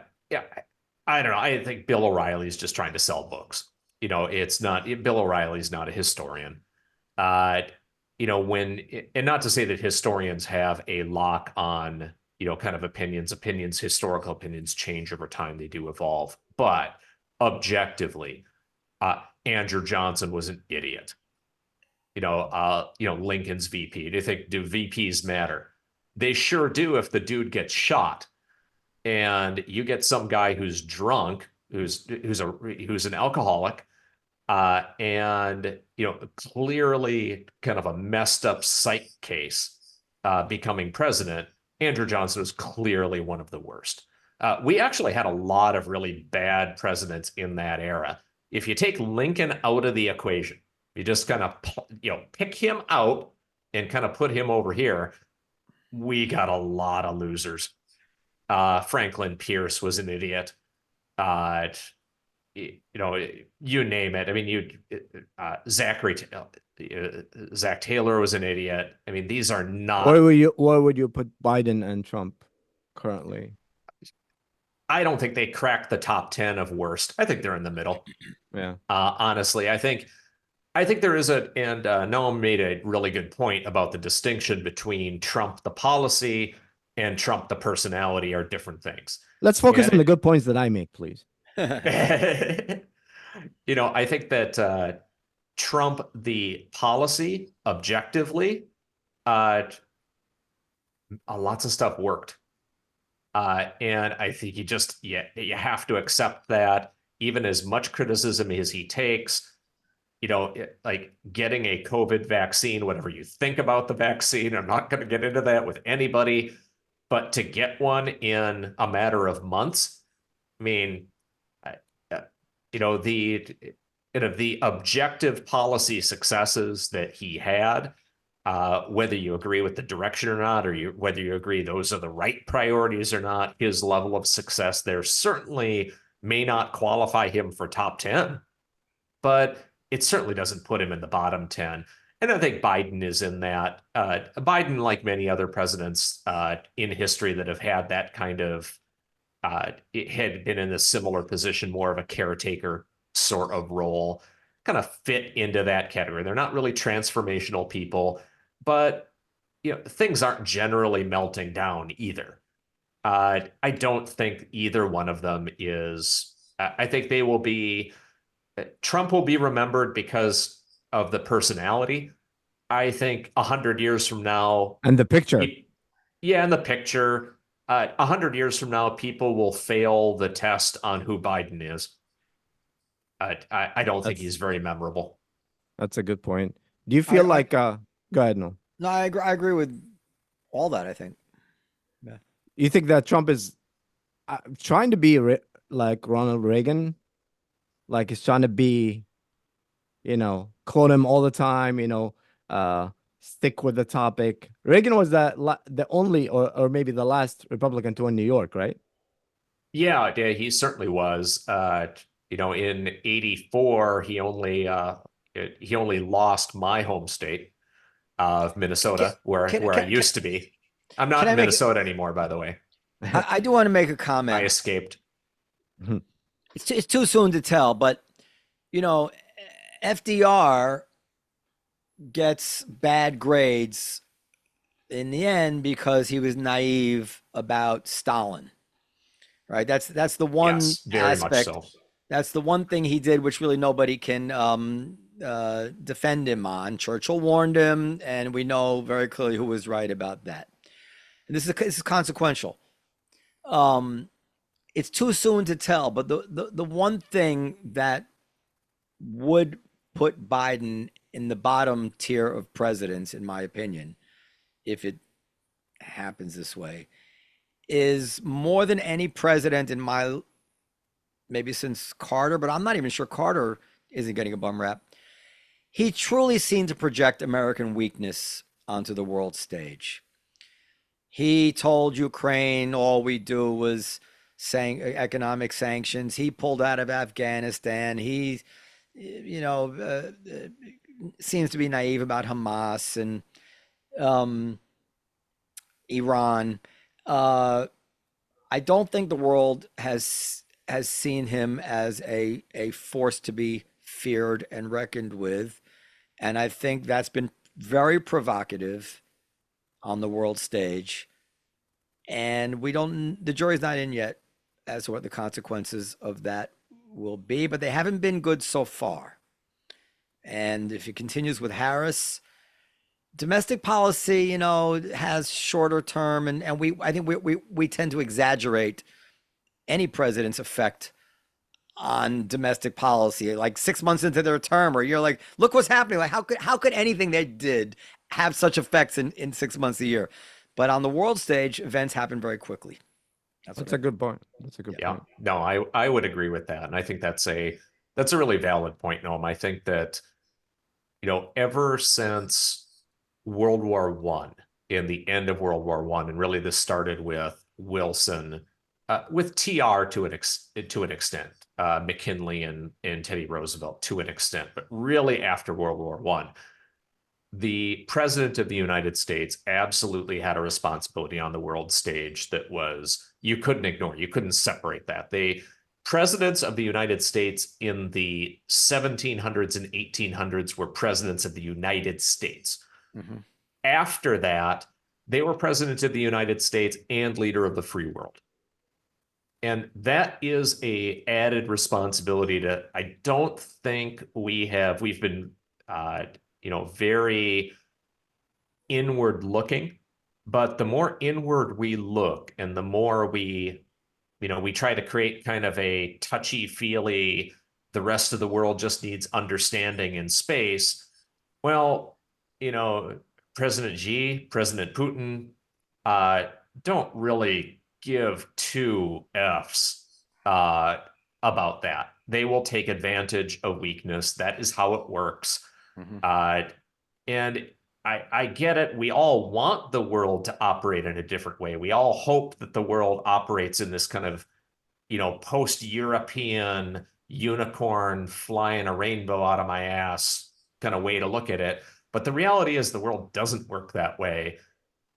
C: don't know. I think Bill O'Reilly's just trying to sell books. It's not Bill O'Reilly's not a historian. And not to say that historians have a lock on, kind of opinions, historical opinions change over time. They do evolve. But objectively, Andrew Johnson was an idiot. Lincoln's VP. Do VPs matter? They sure do if the dude gets shot. And you get some guy who's drunk, who's an alcoholic, and clearly kind of a messed up psych case, becoming president. Andrew Johnson was clearly one of the worst. We actually had a lot of really bad presidents in that era. If you take Lincoln out of the equation, you just kind of pick him out and kind of put him over here, we got a lot of losers. Franklin Pierce was an idiot. You name it. I mean, Zach Taylor was an idiot. I mean, these are not.
A: Where would you put Biden and Trump currently?
C: I don't think they cracked the top 10 of worst. I think they're in the middle.
A: Yeah.
C: Honestly, I think there is and Noam made a really good point about the distinction between Trump the policy and Trump the personality are different things.
A: Let's focus on the good points that I make, please.
C: I think that Trump the policy objectively, lots of stuff worked. And I think you have to accept that, even as much criticism as he takes, like getting a COVID vaccine, whatever you think about the vaccine, I'm not going to get into that with anybody, but to get one in a matter of months, I mean, the objective policy successes that he had, whether you agree with the direction or not, or whether you agree those are the right priorities or not, his level of success there certainly may not qualify him for top 10, but it certainly doesn't put him in the bottom 10. And I think Biden is in that. Biden, like many other presidents in history that have had that kind of, it had been in a similar position, more of a caretaker sort of role, kind of fit into that category. They're not really transformational people, but things aren't generally melting down either. I don't think either one of them is. I think they will be. Trump will be remembered because of the personality. I think 100 years from now,
A: and the picture.
C: And the picture. 100 years from now, people will fail the test on who Biden is. I don't think he's very memorable.
A: That's a good point. Do you feel like go ahead, no?
B: No, I agree with all that, I think. Yeah.
A: You think that Trump is trying to be like Ronald Reagan? Like he's trying to be, quote him all the time, stick with the topic. Reagan was the only or maybe the last Republican to win New York, right?
C: Yeah, he certainly was. In '84, he only lost my home state of Minnesota, where I used to be. I'm not in Minnesota anymore, by the way.
B: I do want to make a comment.
C: I escaped.
B: It's too soon to tell, but FDR gets bad grades in the end because he was naive about Stalin, right? That's the one
C: Yes, very
B: aspect.
C: much so.
B: That's the one thing he did, which really nobody can defend him on. Churchill warned him, and we know very clearly who was right about that. And this is consequential. It's too soon to tell, but the one thing that would put Biden in the bottom tier of presidents, in my opinion, if it happens this way, is more than any president in my, maybe since Carter, but I'm not even sure Carter isn't getting a bum rap. He truly seemed to project American weakness onto the world stage. He told Ukraine all we do was economic sanctions. He pulled out of Afghanistan. He, seems to be naive about Hamas and Iran. I don't think the world has seen him as a force to be feared and reckoned with, and I think that's been very provocative on the world stage. And the jury's not in yet as to what the consequences of that will be, but they haven't been good so far. And if it continues with Harris, domestic policy, has shorter term, and I think we tend to exaggerate any president's effect on domestic policy. Like 6 months into their term, or you're like, look what's happening. Like how could anything they did have such effects in 6 months a year? But on the world stage, events happen very quickly.
A: That's a good point. That's a good point.
C: No, I would agree with that. And I think that's a really valid point, Noam. I think that, ever since World War I and the end of World War I, and really this started with Wilson, with TR to an extent, McKinley and Teddy Roosevelt to an extent, but really after World War I, the president of the United States absolutely had a responsibility on the world stage that you couldn't ignore. You couldn't separate that. The presidents of the United States in the 1700s and 1800s were presidents of the United States.
B: Mm-hmm.
C: After that, they were president of the United States and leader of the free world. And that is a added responsibility I don't think we've been, very inward looking, but the more inward we look and the more we try to create kind of a touchy-feely, the rest of the world just needs understanding in space. Well, President Xi, President Putin, don't really give two Fs about that. They will take advantage of weakness. That is how it works. Mm-hmm. And I get it. We all want the world to operate in a different way. We all hope that the world operates in this kind of, post-European unicorn flying a rainbow out of my ass kind of way to look at it. But the reality is the world doesn't work that way.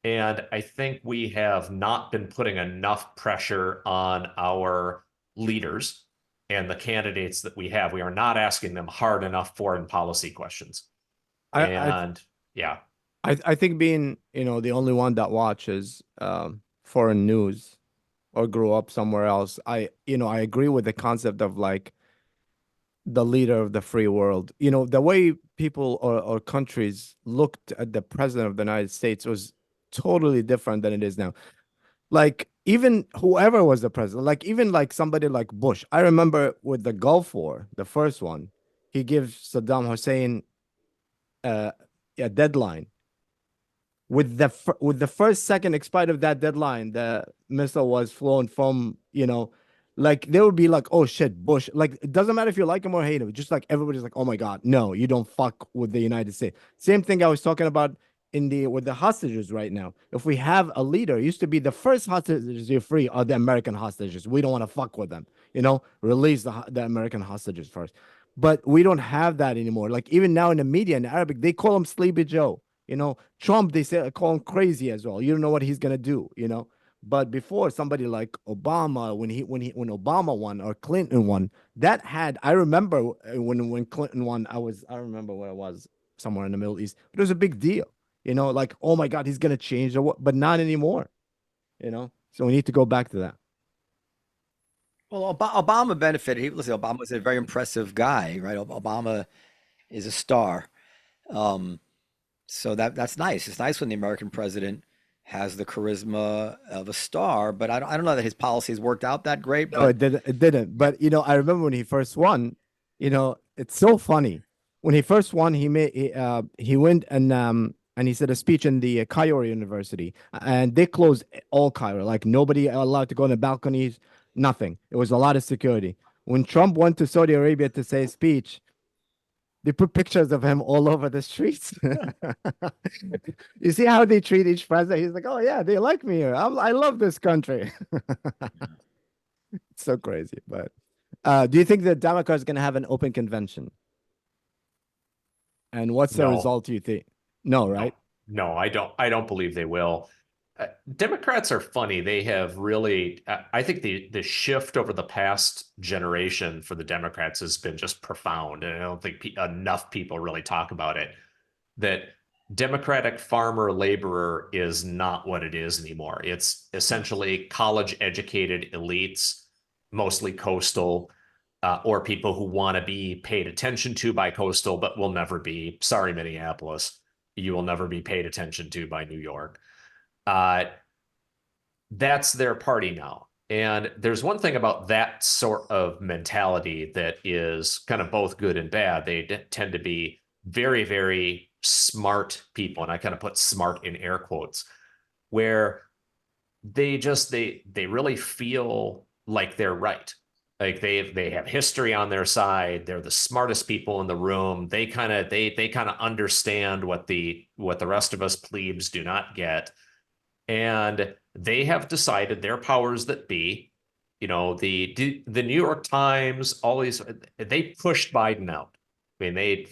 C: And I think we have not been putting enough pressure on our leaders and the candidates that we have. We are not asking them hard enough foreign policy questions. I
A: think being, the only one that watches foreign news or grew up somewhere else, I agree with the concept of like the leader of the free world. The way people or countries looked at the president of the United States was totally different than it is now. Like even whoever was the president, like even like somebody like Bush. I remember with the Gulf War, the first one, he gives Saddam Hussein a deadline. With the first second expired of that deadline, the missile was flown from, like they would be like, oh shit, Bush. Like it doesn't matter if you like him or hate him. Just like everybody's like, oh my God, no, you don't fuck with the United States. Same thing I was talking about with the hostages right now. If we have a leader, it used to be the first hostages you're free are the American hostages. We don't want to fuck with them. Release the American hostages first. But we don't have that anymore. Like even now in the media in Arabic, they call him Sleepy Joe. Trump, they call him crazy as well. You don't know what he's gonna do. But before, somebody like Obama, when Obama won or Clinton won, I remember when Clinton won, I remember where I was, somewhere in the Middle East. But it was a big deal. Like, oh my God, he's gonna change but not anymore. So we need to go back to that.
B: Well, Obama benefited. Listen, Obama was a very impressive guy, right? Obama is a star. Um, so that's nice. It's nice when the American president has the charisma of a star, but I don't know that his policies worked out that great.
A: No,
B: But
A: it didn't. It didn't. But I remember when he first won. It's so funny. When he first won, he went and he said a speech in the Cairo University, and they closed all Cairo. Like nobody allowed to go on the balconies. Nothing. It was a lot of security. When Trump went to Saudi Arabia to say a speech, they put pictures of him all over the streets. You see how they treat each president? He's like, oh yeah, they like me here. I love this country. It's so crazy. But do you think the Democrats are going to have an open convention? And what's the
C: No.
A: result, do you think? No, right?
C: No, I don't believe they will. Democrats are funny. They have really, I think the shift over the past generation for the Democrats has been just profound. And I don't think enough people really talk about it. That Democratic farmer laborer is not what it is anymore. It's essentially college educated elites, mostly coastal, or people who want to be paid attention to by coastal, but will never be. Sorry, Minneapolis. You will never be paid attention to by New York. That's their party now. And there's one thing about that sort of mentality that is kind of both good and bad. They tend to be very, very smart people. And I kind of put smart in air quotes, where they really feel like they're right. Like they have history on their side. They're the smartest people in the room. They kind of understand what the rest of us plebes do not get. And they have decided, their powers that be, the New York Times, all these, they pushed Biden out. I mean, they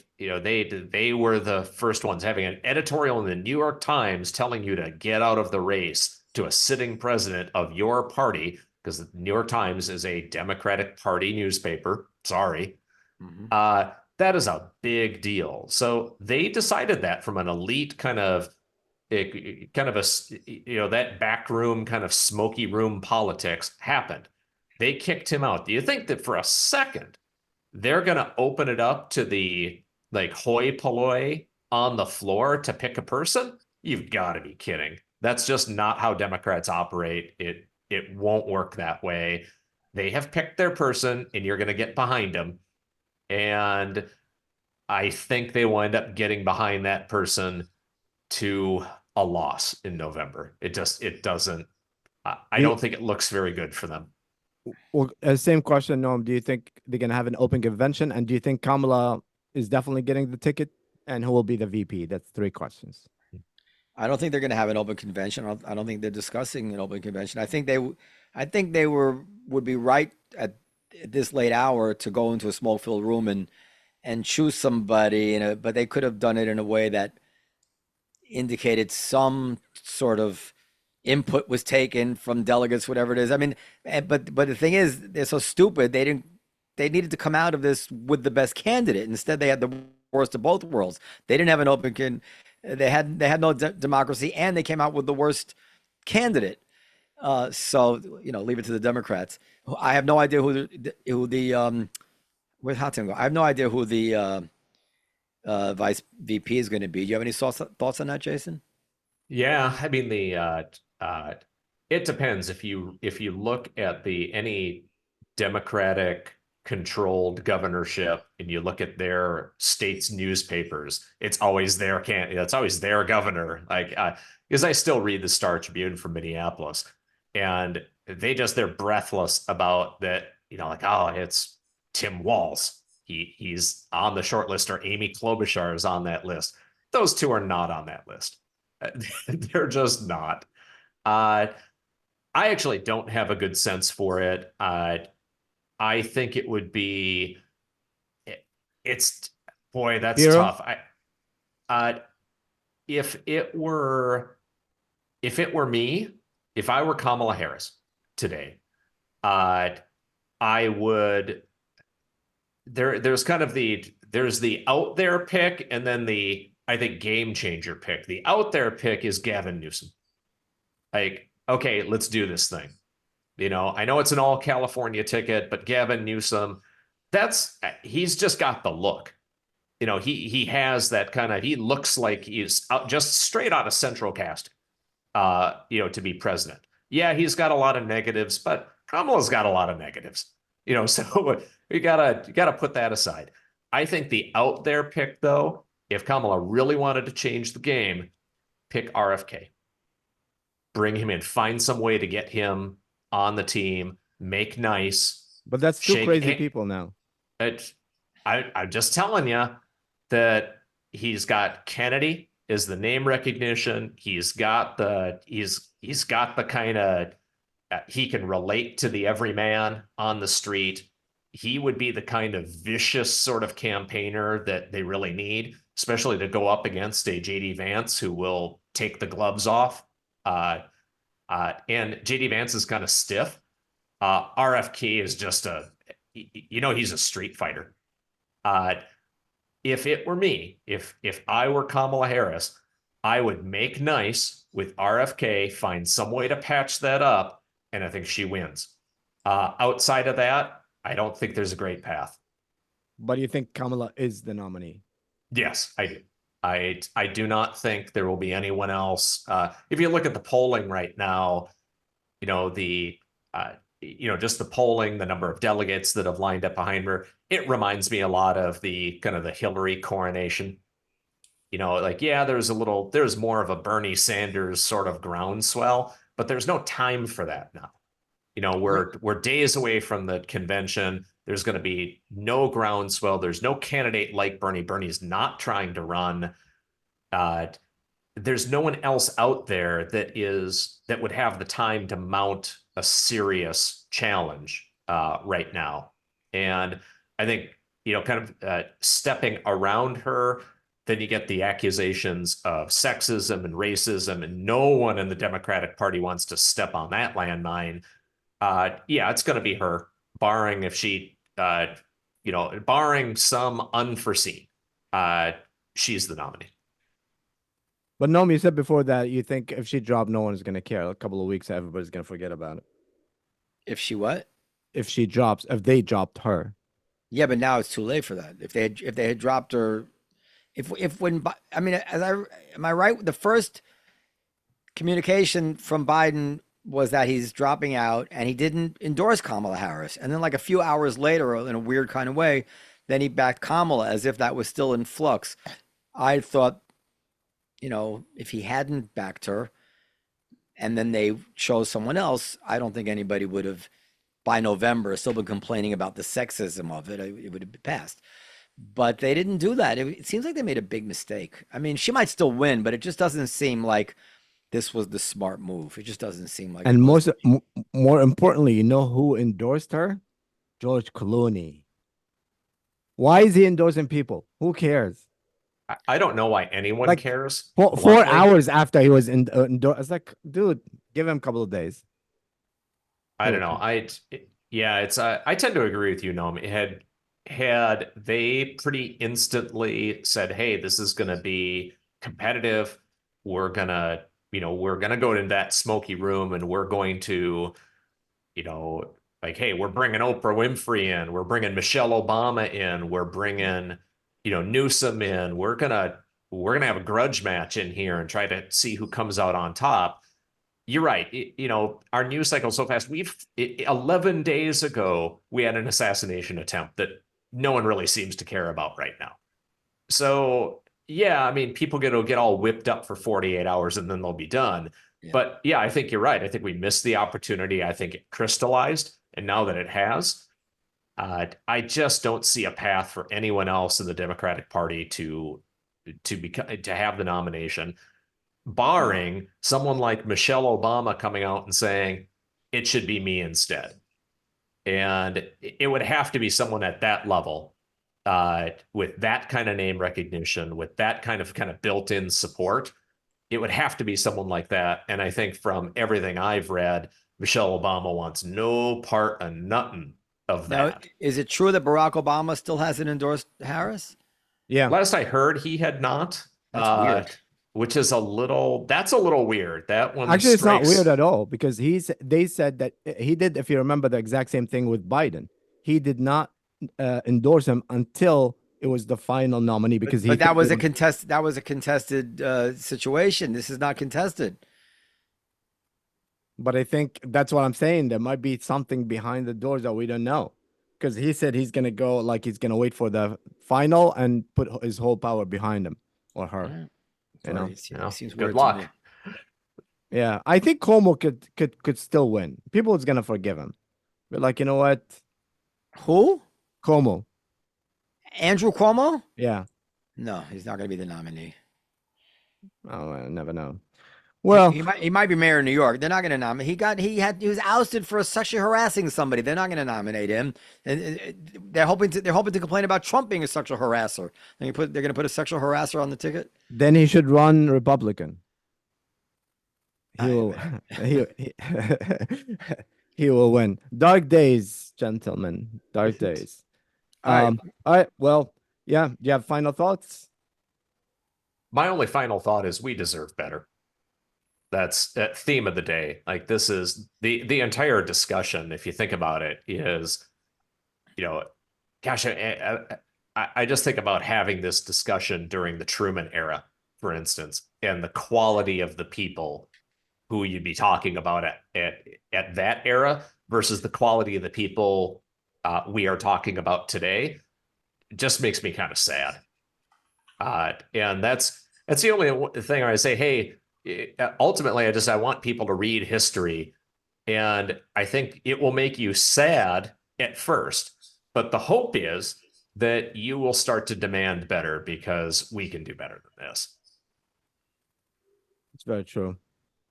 C: were the first ones having an editorial in the New York Times telling you to get out of the race to a sitting president of your party, because the New York Times is a Democratic Party newspaper. Sorry.
B: Mhm.
C: That is a big deal. So they decided that from an elite kind of that backroom kind of smoky room politics happened. They kicked him out. Do you think that for a second they're going to open it up to the like hoi polloi on the floor to pick a person? You've got to be kidding. That's just not how Democrats operate. It won't work that way. They have picked their person, and you're going to get behind them. And I think they will end up getting behind that person to a loss in November. It doesn't. I don't think it looks very good for them.
A: Well, same question, Noam. Do you think they're going to have an open convention? And do you think Kamala is definitely getting the ticket? And who will be the VP? That's 3 questions.
B: I don't think they're going to have an open convention. I don't think they're discussing an open convention. I think they would be right at this late hour to go into a smoke-filled room and choose somebody. But they could have done it in a way that indicated some sort of input was taken from delegates, whatever it is. I mean, but the thing is, they're so stupid. They needed to come out of this with the best candidate. Instead, they had the worst of both worlds. They didn't have an open they had no democracy, and they came out with the worst candidate. So leave it to the Democrats. I have no idea where's Hatem go? I have no idea who the vice VP is going to be. Do you have any thoughts on that, Jason?
C: Yeah, I mean it depends. If you look at any Democratic controlled governorship and you look at their state's newspapers, it's always it's always their governor. Like because I still read the Star Tribune from Minneapolis, and they're breathless about that. Like, oh, it's Tim Walz. He's on the short list, or Amy Klobuchar is on that list. Those two are not on that list. They're just not. I actually don't have a good sense for it. I think it would be. It's boy, that's
A: Hero?
C: tough. If it were me, if I were Kamala Harris today, I would. There's kind of there's the out there pick, and then I think game changer pick. The out there pick is Gavin Newsom. Like, okay, let's do this thing. I know it's an all California ticket, but Gavin Newsom, he's just got the look. He has that kind of, he looks like he's out, just straight out of central casting, to be president. Yeah, he's got a lot of negatives, but Kamala's got a lot of negatives, so you gotta put that aside. I think the out there pick, though, if Kamala really wanted to change the game, pick RFK. Bring him in, find some way to get him on the team, make nice.
A: But that's two crazy people now.
C: I'm just telling you that he's got Kennedy is the name recognition. He's got the kind of he can relate to the everyman on the street. He would be the kind of vicious sort of campaigner that they really need, especially to go up against a JD Vance who will take the gloves off. And JD Vance is kind of stiff. RFK is just he's a street fighter. If it were me, if I were Kamala Harris, I would make nice with RFK, find some way to patch that up, and I think she wins. Outside of that, I don't think there's a great path.
A: But you think Kamala is the nominee?
C: Yes, I do. I do not think there will be anyone else. If you look at the polling right now, just the polling, the number of delegates that have lined up behind her, it reminds me a lot of the kind of the Hillary coronation. There's more of a Bernie Sanders sort of groundswell, but there's no time for that now. We're days away from the convention. There's going to be no groundswell. There's no candidate like Bernie. Bernie's not trying to run. There's no one else out there that would have the time to mount a serious challenge right now. And I think, stepping around her, then you get the accusations of sexism and racism, and no one in the Democratic Party wants to step on that landmine. It's going to be her, barring if she, barring some unforeseen, she's the nominee.
A: But Noam, you said before that you think if she dropped, no one's going to care. A couple of weeks, everybody's going to forget about it.
B: If she what?
A: If they dropped her.
B: Yeah, but now it's too late for that. If they had dropped her, am I right? The first communication from Biden was that he's dropping out, and he didn't endorse Kamala Harris. And then like a few hours later, in a weird kind of way, then he backed Kamala as if that was still in flux. I thought, if he hadn't backed her and then they chose someone else, I don't think anybody would have, by November, still been complaining about the sexism of it. It would have passed. But they didn't do that. It seems like they made a big mistake. I mean, she might still win, but it just doesn't seem like this was the smart move. It just doesn't seem like.
A: And more importantly, you know who endorsed her? George Clooney. Why is he endorsing people? Who cares?
C: I don't know why anyone cares.
A: 4 hours after he was endorsed, it's like, dude, give him a couple of days.
C: I don't know. I tend to agree with you, Noam. Had they pretty instantly said, "Hey, this is going to be competitive. We're gonna go into that smoky room and we're going to, hey, we're bringing Oprah Winfrey in, we're bringing Michelle Obama in, we're bringing, Newsom in, we're gonna have a grudge match in here and try to see who comes out on top." You're right. Our news cycle is so fast. 11 days ago, we had an assassination attempt that no one really seems to care about right now. So, yeah, I mean, people get all whipped up for 48 hours and then they'll be done. Yeah. But yeah, I think you're right. I think we missed the opportunity. I think it crystallized. And now that it has, I just don't see a path for anyone else in the Democratic Party to have the nomination, barring someone like Michelle Obama coming out and saying it should be me instead. And it would have to be someone at that level, with that kind of name recognition, with that kind of built-in support. It would have to be someone like that. And I think from everything I've read, Michelle Obama wants no part of nothing of that.
B: Now, is it true that Barack Obama still hasn't endorsed Harris?
A: Yeah.
C: Last I heard, he had not.
B: That's weird.
C: which is that's a little weird. That one
A: Actually, it's not
C: strikes.
A: weird at all because they said that he did, if you remember, the exact same thing with Biden. He did not endorse him until it was the final nominee because he
B: But that
A: thought
B: was
A: it
B: a contest. That was a contested situation. This is not contested.
A: But I think that's what I'm saying. There might be something behind the doors that we don't know. Because he said he's gonna go, like he's gonna wait for the final and put his whole power behind him or her.
B: Yeah.
A: You know?
B: It seems
C: Good
B: weird to me.
C: luck.
A: Yeah. I think Cuomo could still win. People is gonna forgive him. But like, you know what?
B: Who?
A: Cuomo.
B: Andrew Cuomo?
A: Yeah.
B: No, he's not going to be the nominee.
A: Oh, I never know. Well,
B: He might be mayor of New York. They're not going to nominate. He was ousted for sexually harassing somebody. They're not going to nominate him. And they're hoping to complain about Trump being a sexual harasser. They're going to put a sexual harasser on the ticket.
A: then he should run Republican. He will he will win. Dark days, gentlemen. Dark days.
B: All right.
A: All right. Well, yeah. Do you have final thoughts?
C: My only final thought is we deserve better. That's that theme of the day. Like this is the entire discussion, if you think about it, is, gosh, I just think about having this discussion during the Truman era, for instance, and the quality of the people who you'd be talking about at that era versus the quality of the people we are talking about today. It just makes me kind of sad. And that's the only thing I say, hey, ultimately, I want people to read history. And I think it will make you sad at first. But the hope is that you will start to demand better because we can do better than this.
A: It's very true.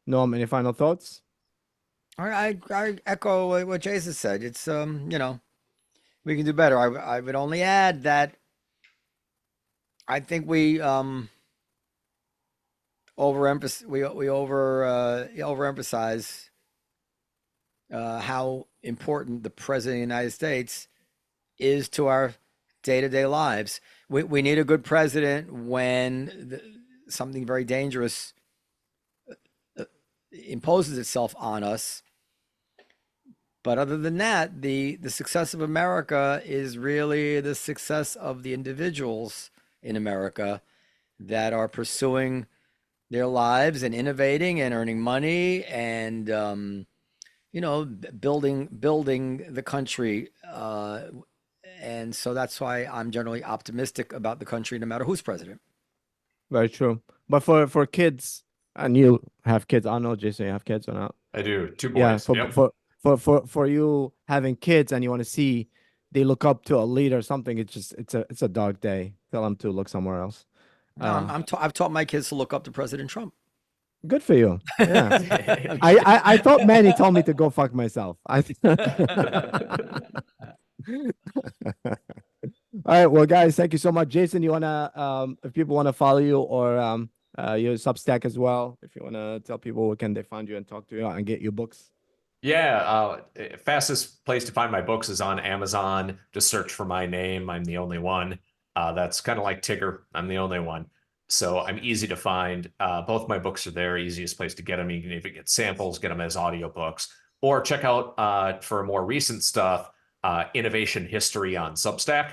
A: Noam, any final thoughts?
B: I echo what Jason said. It's we can do better. I would only add that I think we overemphasize how important the president of the United States is to our day-to-day lives. We need a good president when something very dangerous imposes itself on us. But other than that, the success of America is really the success of the individuals in America that are pursuing their lives and innovating and earning money and building the country. And so that's why I'm generally optimistic about the country, no matter who's president.
A: Very true. But for kids, and you have kids, I don't know, Jason, you have kids or not?
C: I do. 2
A: Yeah.
C: boys. Yep.
A: For you having kids and you want to see they look up to a leader or something, it's a dark day. Tell them to look somewhere else.
B: No, I've taught my kids to look up to President Trump.
A: Good for you. Yeah. I thought Manny told me to go fuck myself. All right, well, guys, thank you so much. Jason, you wanna if people want to follow you or your Substack as well, if you want to tell people where can they find you and talk to you and get your books.
C: Yeah, fastest place to find my books is on Amazon. Just search for my name. I'm the only one. That's kind of like Tigger. I'm the only one. So I'm easy to find. Both my books are there. Easiest place to get them. You can even get samples, get them as audiobooks, or check out for more recent stuff, Innovation History on Substack.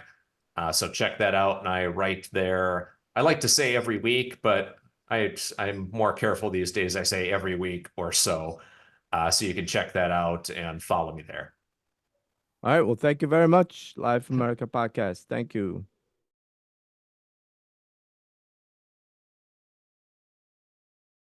C: So check that out. And I write there. I like to say every week, but I'm more careful these days. I say every week or so. So you can check that out and follow me there.
A: All right. Well, thank you very much. Live from America podcast. Thank you.